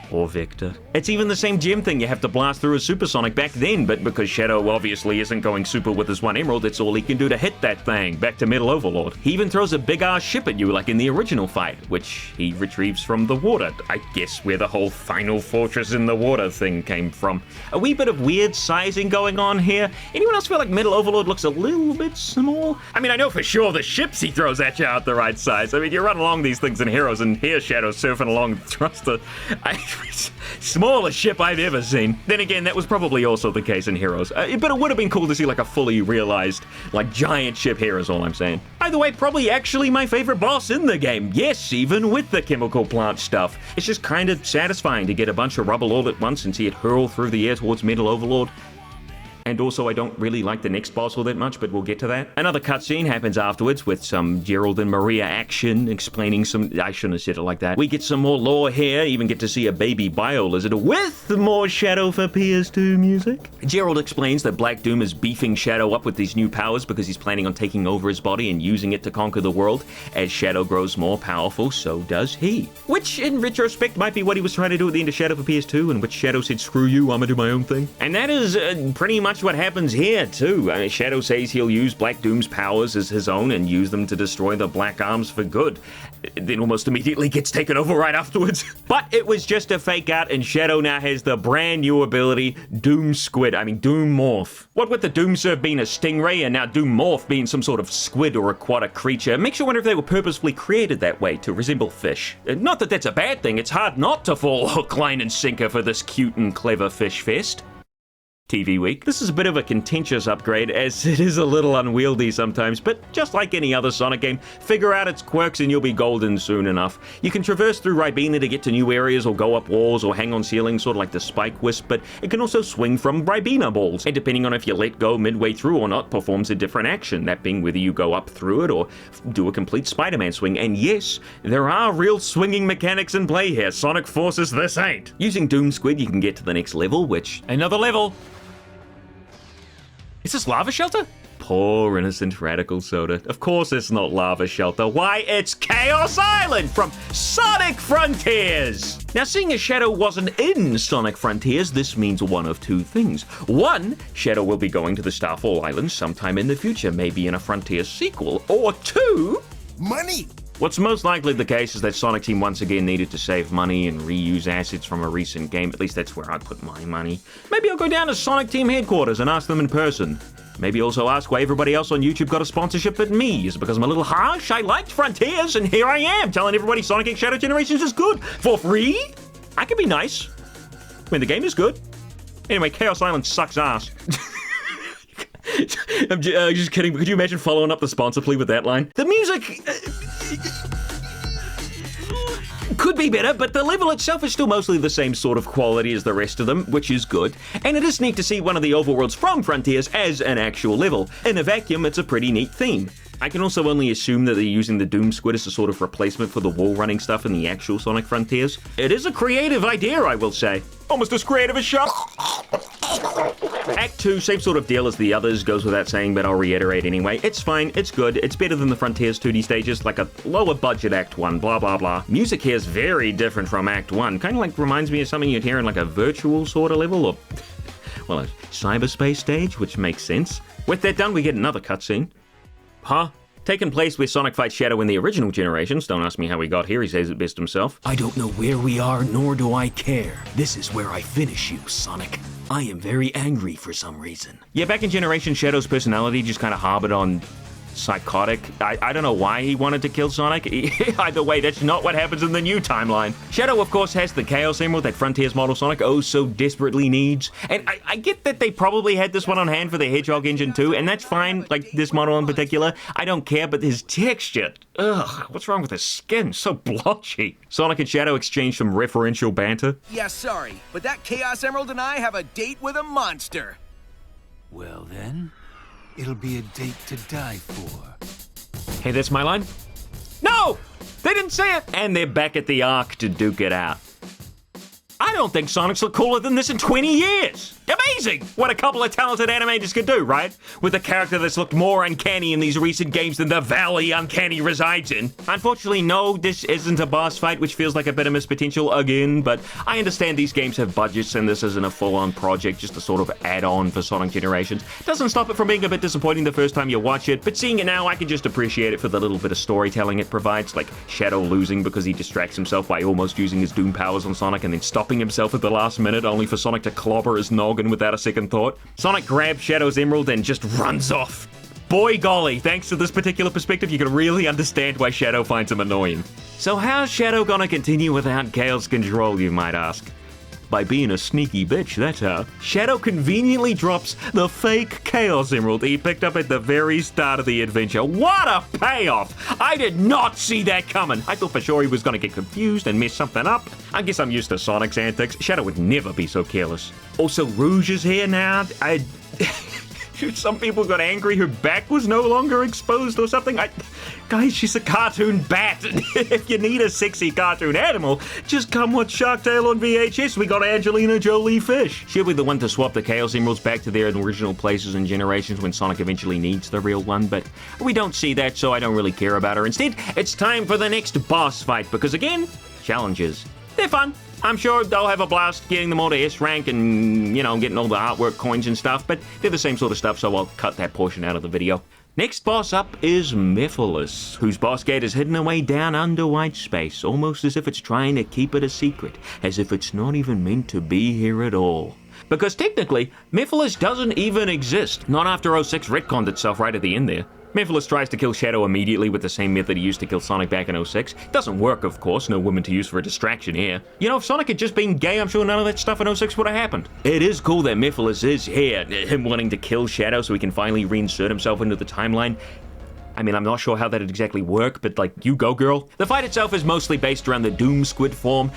Or Victor. It's even the same gem thing you have to blast through as Supersonic back then, but because Shadow obviously isn't going super with his one emerald, it's all he can do to hit that thing, back to Metal Overlord. He even throws a big-ass ship at you like in the original fight, which he retrieves from the water. I guess where the whole Final Fortress in the water thing came from. A wee bit of weird sizing going on here. Anyone else feel like Metal Overlord looks a little bit small? I mean, I know for sure the ships he throws at you aren't the right size. I mean, you run along these things in Heroes, and here Shadow's surfing along thruster. Smallest ship I've ever seen. Then again, that was probably also the case in Heroes. But it would have been cool to see like a fully realized, like giant ship here is all I'm saying. Either way, probably actually my favorite boss in the game. Yes, even with the chemical plant stuff. It's just kind of satisfying to get a bunch of rubble all at once and see it hurl through the air towards Metal Overlord. And also, I don't really like the next boss all that much, but we'll get to that. Another cutscene happens afterwards with some Gerald and Maria action, explaining some... I shouldn't have said it like that. We get some more lore here, even get to see a baby bio-lizard with more Shadow for PS2 music. Gerald explains that Black Doom is beefing Shadow up with these new powers because he's planning on taking over his body and using it to conquer the world. As Shadow grows more powerful, so does he. Which, in retrospect, might be what he was trying to do at the end of Shadow for PS2, in which Shadow said, screw you, I'm gonna do my own thing. And that is pretty much what happens here too. I mean, Shadow says he'll use Black Doom's powers as his own and use them to destroy the Black Arms for good. Then almost immediately gets taken over right afterwards. But it was just a fake out, and Shadow now has the brand new ability, Doom Morph. What with the Doom Surf being a stingray and now Doom Morph being some sort of squid or aquatic creature, it makes you wonder if they were purposefully created that way to resemble fish. Not that that's a bad thing, it's hard not to fall hook, line, and sinker for this cute and clever fish fest. TV Week. This is a bit of a contentious upgrade, as it is a little unwieldy sometimes, but just like any other Sonic game, figure out its quirks and you'll be golden soon enough. You can traverse through Ribena to get to new areas or go up walls or hang on ceilings, sort of like the Spike Wisp, but it can also swing from Ribena balls, and depending on if you let go midway through or not, performs a different action, that being whether you go up through it or do a complete Spider-Man swing. And yes, there are real swinging mechanics in play here. Sonic Forces this ain't. Using Doom Squid, you can get to the next level, which... Another level! Is this Lava Shelter? Poor innocent RadicalSoda. Of course it's not Lava Shelter. Why, it's Chaos Island from Sonic Frontiers! Now, seeing as Shadow wasn't in Sonic Frontiers, this means one of two things. One, Shadow will be going to the Starfall Islands sometime in the future, maybe in a Frontiers sequel. Or two... money! What's most likely the case is that Sonic Team once again needed to save money and reuse assets from a recent game. At least that's where I'd put my money. Maybe I'll go down to Sonic Team headquarters and ask them in person. Maybe also ask why everybody else on YouTube got a sponsorship but me. Is it because I'm a little harsh? I liked Frontiers, and here I am, telling everybody Sonic X Shadow Generations is good. For free? I can be nice. I mean, the game is good. Anyway, Chaos Island sucks ass. I'm just kidding, but could you imagine following up the sponsor plea with that line? The music... could be better, but the level itself is still mostly the same sort of quality as the rest of them, which is good. And it is neat to see one of the overworlds from Frontiers as an actual level. In a vacuum, it's a pretty neat theme. I can also only assume that they're using the Doom Squid as a sort of replacement for the wall running stuff in the actual Sonic Frontiers. It is a creative idea, I will say. Almost as creative as Shark. Act 2, same sort of deal as the others, goes without saying, but I'll reiterate anyway. It's fine, it's good, it's better than the Frontiers 2D stages, like a lower budget Act 1, blah blah blah. Music here is very different from Act 1, kind of like reminds me of something you'd hear in like a virtual sort of level, or, well, a cyberspace stage, which makes sense. With that done, we get another cutscene. Huh? Taking place where Sonic fights Shadow in the original generations. Don't ask me how he got here, he says it best himself. I don't know where we are, nor do I care. This is where I finish you, Sonic. I am very angry for some reason. Yeah, back in Generation, Shadow's personality just kind of harbored on psychotic. I don't know why he wanted to kill Sonic. Either way, that's not what happens in the new timeline. Shadow, of course, has the Chaos Emerald that Frontiers model Sonic oh so desperately needs. And I get that they probably had this one on hand for the Hedgehog engine too, and that's fine, like this model in particular. I don't care, but his texture, ugh, what's wrong with his skin? So blotchy. Sonic and Shadow exchange some referential banter. Yeah, sorry, but that Chaos Emerald and I have a date with a monster. Well then, it'll be a date to die for. Hey, that's my line? No! They didn't say it! And they're back at the Ark to duke it out. I don't think Sonic's looked cooler than this in 20 years. Amazing! What a couple of talented animators could do, right? With a character that's looked more uncanny in these recent games than the valley Uncanny resides in. Unfortunately, no, this isn't a boss fight, which feels like a bit of missed potential again, but I understand these games have budgets and this isn't a full-on project, just a sort of add-on for Sonic Generations. Doesn't stop it from being a bit disappointing the first time you watch it, but seeing it now, I can just appreciate it for the little bit of storytelling it provides, like Shadow losing because he distracts himself by almost using his Doom powers on Sonic and then stopping himself at the last minute only for Sonic to clobber his noggin without a second thought. Sonic grabs Shadow's emerald and just runs off. Boy golly, thanks to this particular perspective, you can really understand why Shadow finds him annoying. So how's Shadow gonna continue without Chaos control, you might ask? By being a sneaky bitch, that's how. Shadow conveniently drops the fake Chaos Emerald he picked up at the very start of the adventure. What a payoff! I did not see that coming. I thought for sure he was gonna get confused and mess something up. I guess I'm used to Sonic's antics. Shadow would never be so careless. Also, Rouge is here now. Some people got angry her back was no longer exposed or something. Guys, she's a cartoon bat. If you need a sexy cartoon animal, just come watch Shark Tale on VHS. We got Angelina Jolie Fish. She'll be the one to swap the Chaos Emeralds back to their original places and generations when Sonic eventually needs the real one, but we don't see that, so I don't really care about her. Instead, it's time for the next boss fight, because again, challenges. They're fun. I'm sure they'll have a blast getting them all to S rank and, you know, getting all the artwork coins and stuff, but they're the same sort of stuff, so I'll cut that portion out of the video. Next boss up is Mephiles, whose boss gate is hidden away down under white space, almost as if it's trying to keep it a secret, as if it's not even meant to be here at all. Because technically, Mephiles doesn't even exist, not after 06 retconned itself right at the end there. Mephiles tries to kill Shadow immediately with the same method he used to kill Sonic back in 06. Doesn't work, of course, no woman to use for a distraction here. You know, if Sonic had just been gay, I'm sure none of that stuff in 06 would have happened. It is cool that Mephiles is here, him wanting to kill Shadow so he can finally reinsert himself into the timeline. I mean, I'm not sure how that'd exactly work, but like, you go, girl. The fight itself is mostly based around the Doom Squid form.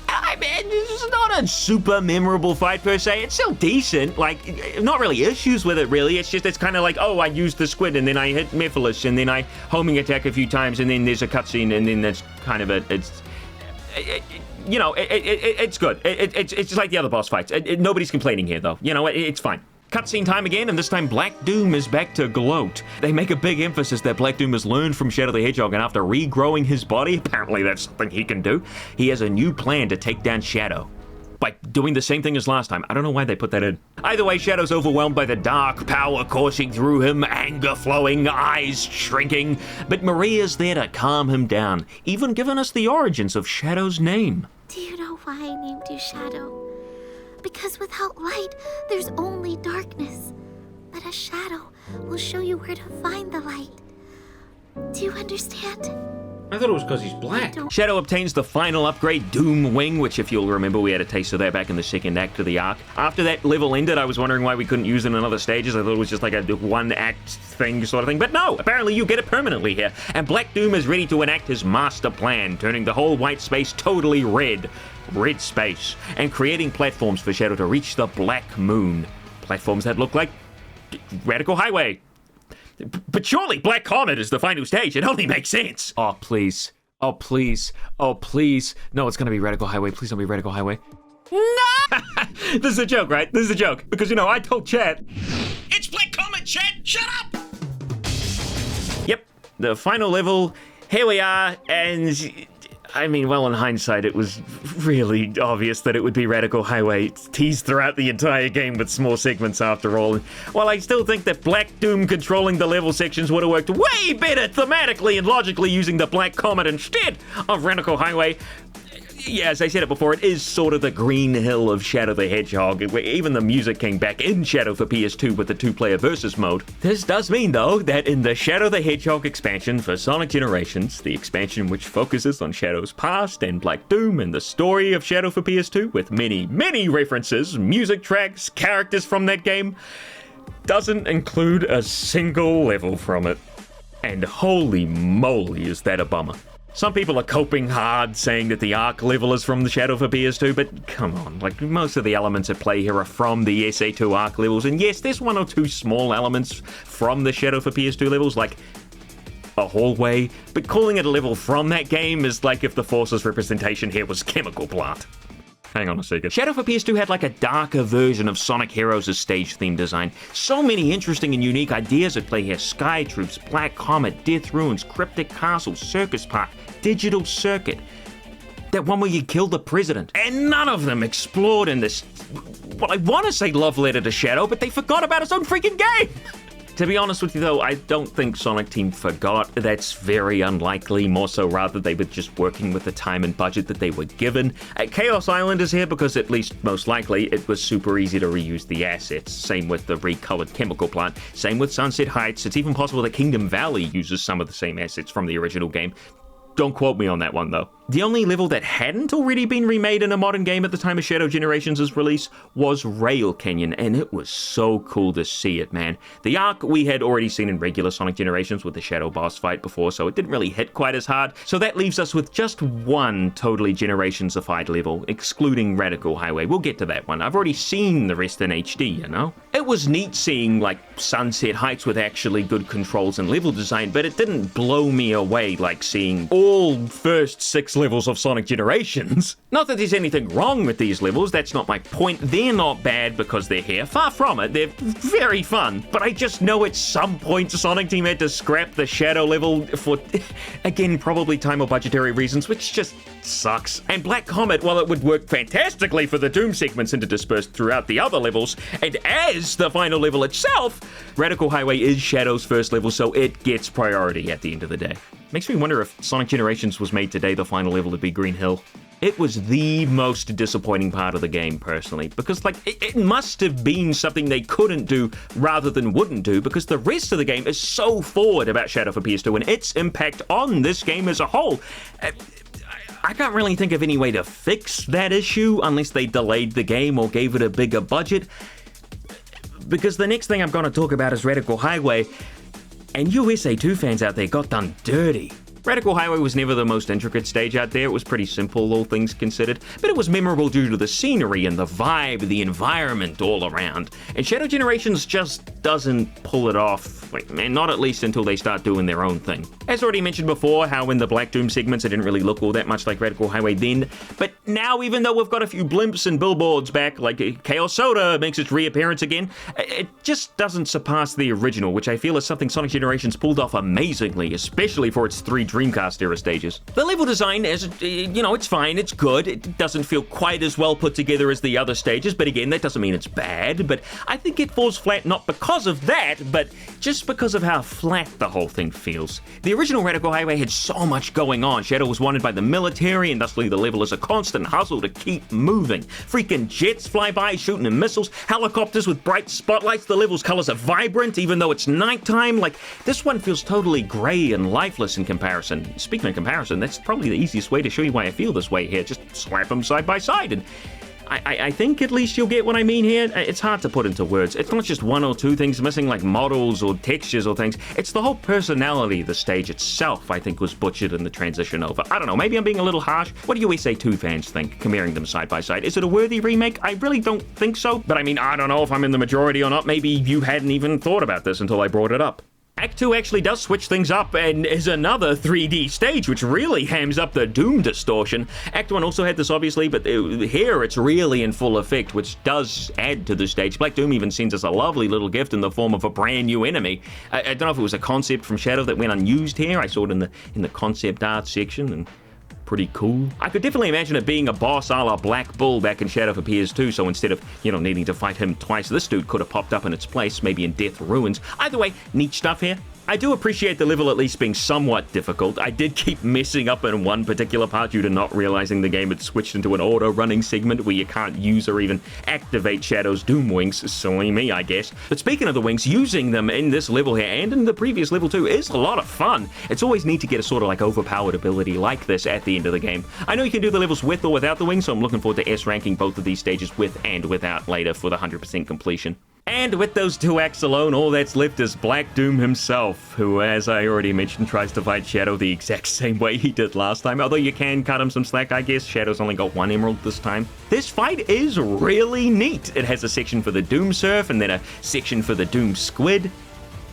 I mean, it's not a super memorable fight per se. It's still decent. Like, not really issues with it, really. It's just, it's kind of like, oh, I used the squid, and then I hit Mephiles, and then I homing attack a few times, and then there's a cutscene, and then that's kind of it. It's, you know, it's good. It's like the other boss fights. Nobody's complaining here, though. You know, it's fine. Cutscene time again, and this time Black Doom is back to gloat. They make a big emphasis that Black Doom has learned from Shadow the Hedgehog, and after regrowing his body, apparently that's something he can do, he has a new plan to take down Shadow. By doing the same thing as last time. I don't know why they put that in. Either way, Shadow's overwhelmed by the dark power coursing through him, anger flowing, eyes shrinking, but Maria's there to calm him down, even giving us the origins of Shadow's name. Do you know why I named you Shadow? Because without light, there's only darkness. But a shadow will show you where to find the light. Do you understand? I thought it was because he's black. Shadow obtains the final upgrade, Doom Wing, which if you'll remember, we had a taste of that back in the second act of the arc. After that level ended, I was wondering why we couldn't use it in other stages. I thought it was just like a one-act thing sort of thing. But no, apparently you get it permanently here. And Black Doom is ready to enact his master plan, turning the whole white space totally red. Red space. And creating platforms for Shadow to reach the Black Moon. Platforms that look like Radical Highway. But surely Black Comet is the final stage. It only makes sense. Oh, please. Oh, please. Oh, please. No, it's going to be Radical Highway. Please don't be Radical Highway. No! This is a joke, right? This is a joke. Because, you know, I told Chad. It's Black Comet, Chad! Shut up! Yep. The final level. Here we are. And I mean, well, in hindsight, it was really obvious that it would be Radical Highway. It's teased throughout the entire game with small segments after all. While I still think that Black Doom controlling the level sections would have worked way better thematically and logically using the Black Comet instead of Radical Highway, yeah, as I said it before, it is sort of the Green Hill of Shadow the Hedgehog. Even the music came back in Shadow for PS2 with the two-player versus mode. This does mean, though, that in the Shadow the Hedgehog expansion for Sonic Generations, the expansion which focuses on Shadow's past and Black Doom and the story of Shadow for PS2 with many, many references, music tracks, characters from that game, doesn't include a single level from it. And holy moly, is that a bummer. Some people are coping hard saying that the Ark level is from the Shadow for PS2, but come on, like most of the elements at play here are from the SA2 Ark levels, and yes, there's one or two small elements from the Shadow for PS2 levels, like a hallway, but calling it a level from that game is like if the Force's representation here was Chemical Plant. Hang on a second. Shadow for PS2 had like a darker version of Sonic Heroes' stage theme design. So many interesting and unique ideas at play here. Sky Troops, Black Comet, Death Ruins, Cryptic Castle, Circus Park, Digital Circuit. That one where you killed the president. And none of them explored in this, well, I want to say love letter to Shadow, but they forgot about its own freaking game! To be honest with you though, I don't think Sonic Team forgot. That's very unlikely, more so rather they were just working with the time and budget that they were given. Chaos Island is here because at least most likely it was super easy to reuse the assets. Same with the recolored Chemical Plant, same with Sunset Heights. It's even possible that Kingdom Valley uses some of the same assets from the original game. Don't quote me on that one though. The only level that hadn't already been remade in a modern game at the time of Shadow Generations' release was Rail Canyon, and it was so cool to see it, man. The Ark we had already seen in regular Sonic Generations with the Shadow boss fight before, so it didn't really hit quite as hard. So that leaves us with just one totally Generations-ified level, excluding Radical Highway. We'll get to that one. I've already seen the rest in HD, you know? It was neat seeing, like, Sunset Heights with actually good controls and level design, but it didn't blow me away like seeing all first 6 levels of Sonic Generations. Not that there's anything wrong with these levels, that's not my point. They're not bad because they're here. Far from it, they're very fun. But I just know at some point Sonic Team had to scrap the Shadow level for, again, probably time or budgetary reasons, which just sucks. And Black Comet, while it would work fantastically for the Doom segments interspersed throughout the other levels, and as the final level itself, Radical Highway is Shadow's first level, so it gets priority at the end of the day. Makes me wonder if Sonic Generations was made today, the final level would be Green Hill. It was the most disappointing part of the game, personally, because, like, it must have been something they couldn't do rather than wouldn't do, because the rest of the game is so forward about Shadow for PS2 and its impact on this game as a whole. I can't really think of any way to fix that issue unless they delayed the game or gave it a bigger budget, because the next thing I'm going to talk about is Radical Highway, and you SA2 fans out there got done dirty. Radical Highway was never the most intricate stage out there. It was pretty simple, all things considered, but it was memorable due to the scenery and the vibe, the environment all around. And Shadow Generations just doesn't pull it off, and not at least until they start doing their own thing. As already mentioned before, how in the Black Doom segments it didn't really look all that much like Radical Highway then, but now even though we've got a few blimps and billboards back, like RadicalSoda makes its reappearance again, it just doesn't surpass the original, which I feel is something Sonic Generations pulled off amazingly, especially for its 3 Dreamcast era stages. The level design is, you know, it's fine, it's good. It doesn't feel quite as well put together as the other stages, but again, that doesn't mean it's bad. But I think it falls flat not because of that, but just because of how flat the whole thing feels. The original Radical Highway had so much going on. Shadow was wanted by the military, and thusly the level is a constant hustle to keep moving. Freaking jets fly by, shooting in missiles, helicopters with bright spotlights, the level's colors are vibrant, even though it's nighttime. Like, this one feels totally gray and lifeless in comparison. Speaking of comparison, that's probably the easiest way to show you why I feel this way here. Just slap them side by side, and I think at least you'll get what I mean here. It's hard to put into words. It's not just one or two things missing, like models or textures or things. It's the whole personality of the stage itself, I think, was butchered in the transition over. I don't know, maybe I'm being a little harsh. What do you SA2 fans think, comparing them side by side? Is it a worthy remake? I really don't think so. But I mean, I don't know if I'm in the majority or not. Maybe you hadn't even thought about this until I brought it up. Act 2 actually does switch things up and is another 3D stage, which really hams up the Doom distortion. Act 1 also had this, obviously, but here it's really in full effect, which does add to the stage. Black Doom even sends us a lovely little gift in the form of a brand new enemy. I don't know if it was a concept from Shadow that went unused here. I saw it in the concept art section, and pretty cool. I could definitely imagine it being a boss a la Black Bull back in Shadow for PS2, so instead of, you know, needing to fight him twice, this dude could have popped up in its place, maybe in Death Ruins. Either way, neat stuff here. I do appreciate the level at least being somewhat difficult. I did keep messing up in one particular part due to not realizing the game had switched into an auto-running segment where you can't use or even activate Shadow's Doom Wings. Silly me, I guess. But speaking of the wings, using them in this level here and in the previous level too is a lot of fun. It's always neat to get a sort of like overpowered ability like this at the end of the game. I know you can do the levels with or without the wings, so I'm looking forward to S-ranking both of these stages with and without later for the 100% completion. And with those two acts alone, all that's left is Black Doom himself, who, as I already mentioned, tries to fight Shadow the exact same way he did last time, although you can cut him some slack, I guess. Shadow's only got 1 emerald this time. This fight is really neat. It has a section for the Doom Surf, and then a section for the Doom Squid.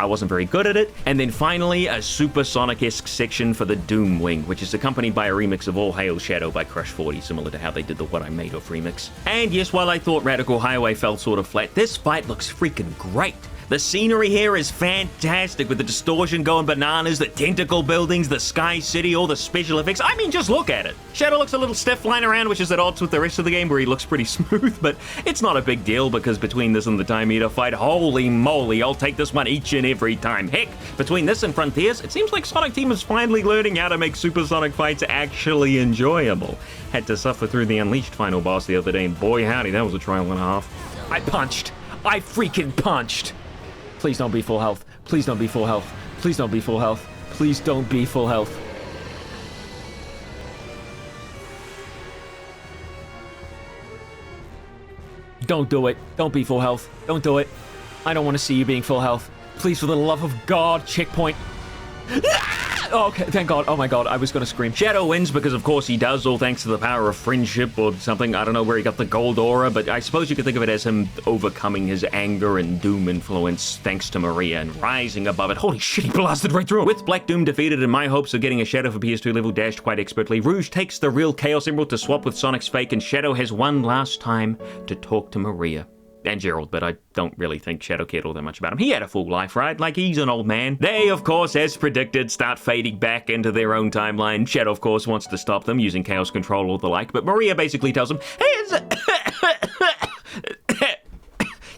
I wasn't very good at it. And then finally, a supersonic-esque section for the Doom Wing, which is accompanied by a remix of All Hail Shadow by Crush 40, similar to how they did the What I Made Of remix. And yes, while I thought Radical Highway fell sort of flat, this fight looks freaking great. The scenery here is fantastic, with the distortion going bananas, the tentacle buildings, the Sky City, all the special effects. I mean, just look at it. Shadow looks a little stiff flying around, which is at odds with the rest of the game where he looks pretty smooth, but it's not a big deal because between this and the Time Eater fight, holy moly, I'll take this one each and every time. Heck, between this and Frontiers, it seems like Sonic Team is finally learning how to make supersonic fights actually enjoyable. Had to suffer through the Unleashed final boss the other day, and boy howdy, that was a trial and a half. I punched. I freaking punched. Please don't be full health. Please don't be full health. Please don't be full health. Please don't be full health. Don't do it. Don't be full health. Don't do it. I don't want to see you being full health. Please, for the love of God, checkpoint. Oh, okay, thank God. Oh my God, I was gonna scream. Shadow wins because of course he does, all thanks to the power of friendship or something. I don't know where he got the gold aura, but I suppose you could think of it as him overcoming his anger and Doom influence thanks to Maria and rising above it. Holy shit, he blasted right through it. With Black Doom defeated and my hopes of getting a Shadow for PS2 level dashed quite expertly, Rouge takes the real Chaos Emerald to swap with Sonic's fake, and Shadow has one last time to talk to Maria. And Gerald, but I don't really think Shadow cared all that much about him. He had a full life, right? Like, he's an old man. They, of course, as predicted, start fading back into their own timeline. Shadow, of course, wants to stop them using Chaos Control or the like, but Maria basically tells him, hey,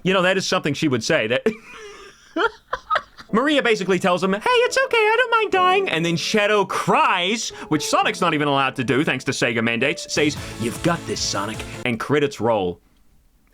you know, that is something she would say. That Maria basically tells him, hey, it's okay, I don't mind dying. And then Shadow cries, which Sonic's not even allowed to do, thanks to Sega mandates, says, you've got this, Sonic, and credits roll.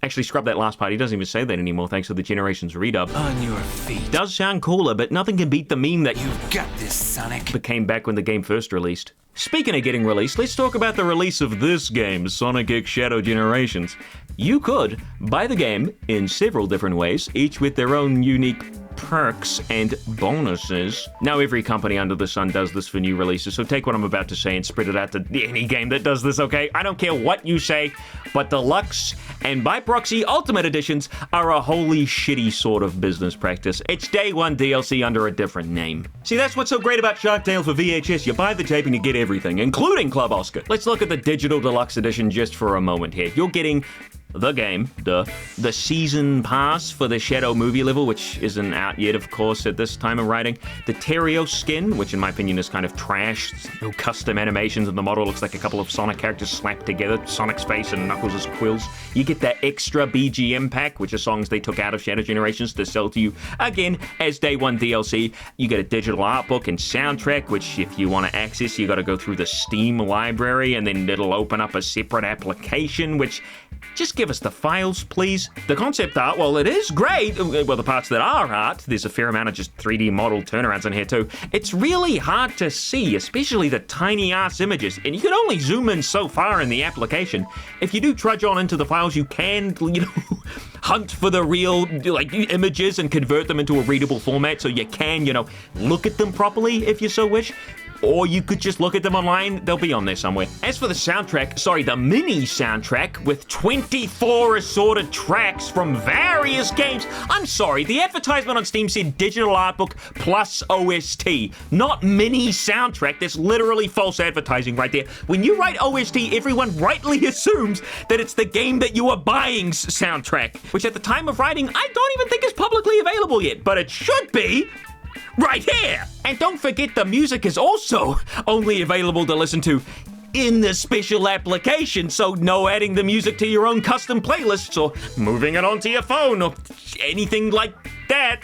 Actually, scrub that last part. He doesn't even say that anymore, thanks to the Generations redub. On your feet. Does sound cooler, but nothing can beat the meme that You've got this, Sonic. became back when the game first released. Speaking of getting released, let's talk about the release of this game, Sonic X Shadow Generations. You could buy the game in several different ways, each with their own unique perks and bonuses. Now every company under the sun does this for new releases, so take what I'm about to say and spread it out to any game that does this, okay? I don't care what you say, but Deluxe and by proxy Ultimate Editions are a holy shitty sort of business practice. It's day one DLC under a different name. See, that's what's so great about Shark Tale for VHS. You buy the tape and you get everything, including Club Oscar. Let's look at the digital Deluxe Edition just for a moment here. You're getting the game, the season pass for the Shadow movie level, which isn't out yet, of course, at this time of writing. The Terrio skin, which in my opinion is kind of trash. No custom animations, and the model looks like a couple of Sonic characters slapped together, Sonic's face and Knuckles' quills. You get that extra BGM pack, which are songs they took out of Shadow Generations to sell to you, again, as day one DLC. You get a digital art book and soundtrack, which if you want to access, you got to go through the Steam library, and then it'll open up a separate application, which just give us the files, please. The concept art, well, it is great. Well, the parts that are art, there's a fair amount of just 3D model turnarounds in here too. It's really hard to see, especially the tiny-ass images, and you can only zoom in so far in the application. If you do trudge on into the files, you can, hunt for the real, images and convert them into a readable format so you can, look at them properly if you so wish. Or you could just look at them online, they'll be on there somewhere. As for the soundtrack, the mini soundtrack with 24 assorted tracks from various games. I'm sorry, the advertisement on Steam said digital art book plus OST, not mini soundtrack. That's literally false advertising right there. When you write OST, everyone rightly assumes that it's the game that you are buying's soundtrack, which at the time of writing, I don't even think is publicly available yet, but it should be. Right here! And don't forget the music is also only available to listen to in the special application, so no adding the music to your own custom playlists or moving it onto your phone or anything like that.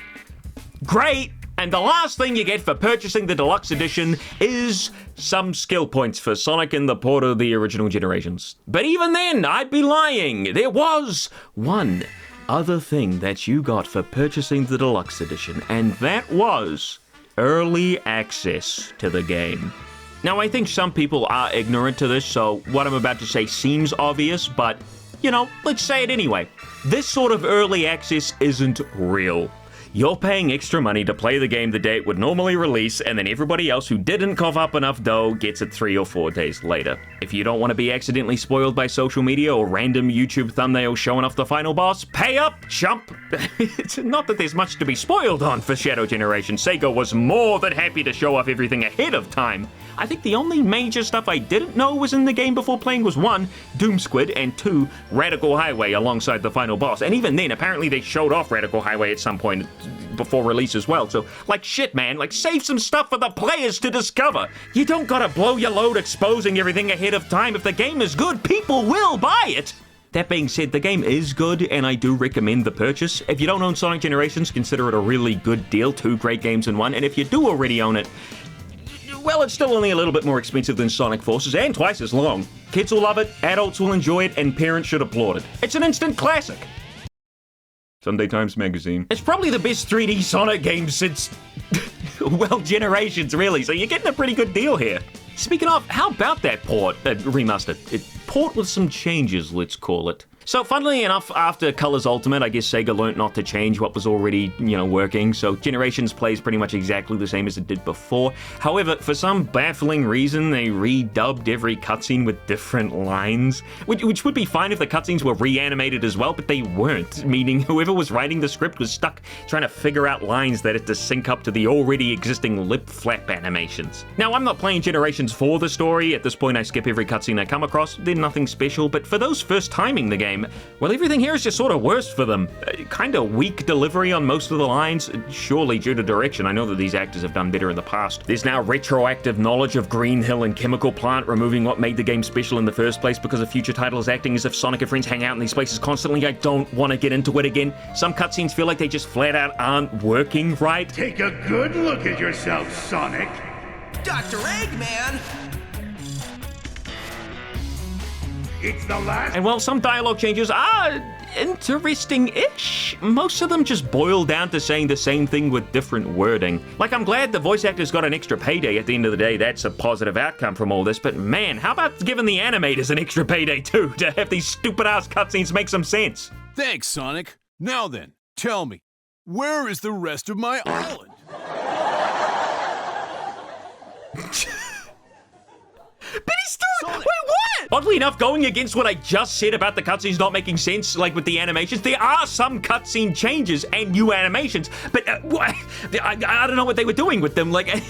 Great! And the last thing you get for purchasing the deluxe edition is some skill points for Sonic in the port of the original generations. But even then, I'd be lying. There was one other thing that you got for purchasing the deluxe edition, and that was early access to the game. Now, I think some people are ignorant to this, so what I'm about to say seems obvious, but, you know, let's say it anyway. This sort of early access isn't real. You're paying extra money to play the game the day it would normally release, and then everybody else who didn't cough up enough dough gets it 3 or 4 days later. If you don't want to be accidentally spoiled by social media or random YouTube thumbnails showing off the final boss, pay up, chump! It's not that there's much to be spoiled on for Shadow Generation. Sega was more than happy to show off everything ahead of time. I think the only major stuff I didn't know was in the game before playing was 1, Doom Squid, and 2, Radical Highway alongside the final boss. And even then, apparently they showed off Radical Highway at some point before release as well. So, like, shit, man, like, save some stuff for the players to discover. You don't gotta blow your load exposing everything ahead of time. If the game is good, people will buy it. That being said, the game is good, and I do recommend the purchase. If you don't own Sonic Generations, consider it a really good deal. 2 great games in one. And if you do already own it, well, it's still only a little bit more expensive than Sonic Forces, and twice as long. Kids will love it, adults will enjoy it, and parents should applaud it. It's an instant classic. Sunday Times Magazine. It's probably the best 3D Sonic game since, well, generations, really, so you're getting a pretty good deal here. Speaking of, how about that port, remastered? Port with some changes, let's call it. So, funnily enough, after Colors Ultimate, I guess Sega learnt not to change what was already, working, so Generations plays pretty much exactly the same as it did before. However, for some baffling reason, they redubbed every cutscene with different lines, which would be fine if the cutscenes were reanimated as well, but they weren't, meaning whoever was writing the script was stuck trying to figure out lines that had to sync up to the already existing lip flap animations. Now, I'm not playing Generations for the story. At this point, I skip every cutscene I come across. They're nothing special, but for those first timing the game, well, everything here is just sort of worse for them. Kinda weak delivery on most of the lines, surely due to direction. I know that these actors have done better in the past. There's now retroactive knowledge of Green Hill and Chemical Plant, removing what made the game special in the first place because of future titles acting as if Sonic and friends hang out in these places constantly. I don't want to get into it again. Some cutscenes feel like they just flat out aren't working right. Take a good look at yourself, Sonic. Dr. Eggman! It's the last. And while some dialogue changes are interesting-ish, most of them just boil down to saying the same thing with different wording. Like, I'm glad the voice actors got an extra payday at the end of the day. That's a positive outcome from all this. But man, how about giving the animators an extra payday too, to have these stupid-ass cutscenes make some sense? Thanks, Sonic. Now then, tell me, where is the rest of my island? But he's still... Wait, what? Oddly enough, going against what I just said about the cutscenes not making sense, like with the animations, there are some cutscene changes and new animations, but I don't know what they were doing with them. Like,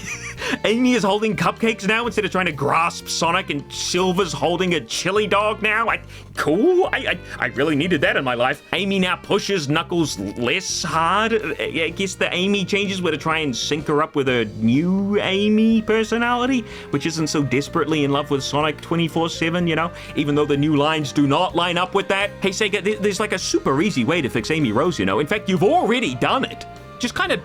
Amy is holding cupcakes now instead of trying to grasp Sonic, and Silver's holding a chili dog now. Cool. I really needed that in my life. Amy now pushes Knuckles less hard. I guess the Amy changes were to try and sync her up with her new Amy personality, which isn't so desperately in love with Sonic 24/7, even though the new lines do not line up with that. Hey, Sega, there's like a super easy way to fix Amy Rose, In fact, you've already done it. Just kind of...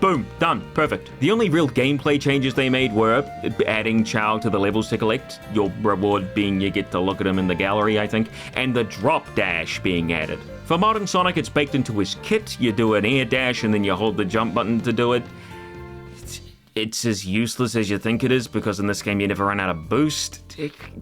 boom, done, perfect. The only real gameplay changes they made were adding Chow to the levels to collect, your reward being you get to look at him in the gallery, I think, and the drop dash being added. For modern Sonic, it's baked into his kit. You do an air dash and then you hold the jump button to do it. It's as useless as you think it is, because in this game you never run out of boost.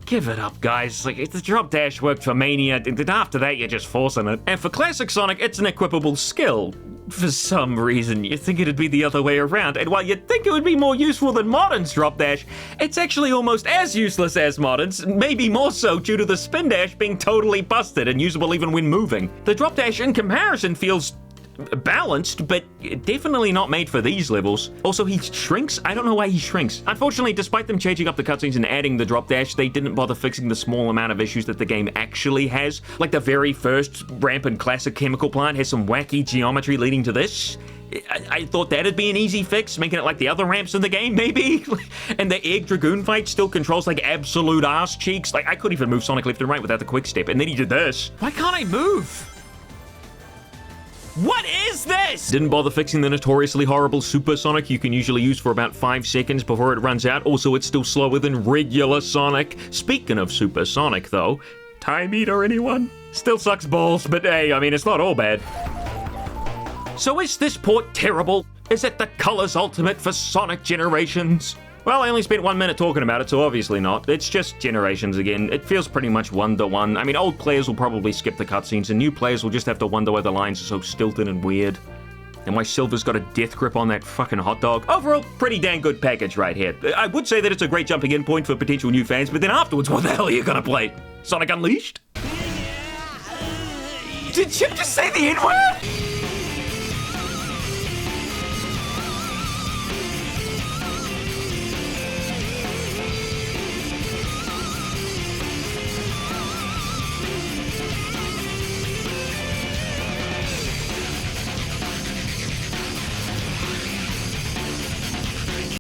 Give it up, guys. Like, the drop dash worked for Mania, and after that you're just forcing it. And for classic Sonic, it's an equipable skill. For some reason, you think it'd be the other way around, and while you'd think it would be more useful than Modern's drop dash, it's actually almost as useless as Modern's, maybe more so due to the spin dash being totally busted and usable even when moving. The drop dash, in comparison, feels balanced, but definitely not made for these levels. Also, he shrinks? I don't know why he shrinks. Unfortunately, despite them changing up the cutscenes and adding the drop dash, they didn't bother fixing the small amount of issues that the game actually has. Like the very first ramp in classic Chemical Plant has some wacky geometry leading to this. I thought that'd be an easy fix, making it like the other ramps in the game, maybe? And the Egg Dragoon fight still controls like absolute ass cheeks. Like, I couldn't even move Sonic left and right without the quick step, and then he did this. Why can't I move? What is this? Didn't bother fixing the notoriously horrible Supersonic you can usually use for about 5 seconds before it runs out. Also, it's still slower than regular Sonic. Speaking of Supersonic, though, Time Eater, anyone? Still sucks balls, but hey, I mean, it's not all bad. So is this port terrible? Is it the colors ultimate for Sonic Generations? Well, I only spent 1 minute talking about it, so obviously not. It's just Generations again. It feels pretty much one-to-one. I mean, old players will probably skip the cutscenes, and new players will just have to wonder why the lines are so stilted and weird. And why Silver's got a death grip on that fucking hot dog. Overall, pretty dang good package right here. I would say that it's a great jumping in point for potential new fans, but then afterwards, what the hell are you gonna play? Sonic Unleashed? Did Chip just say the N-word?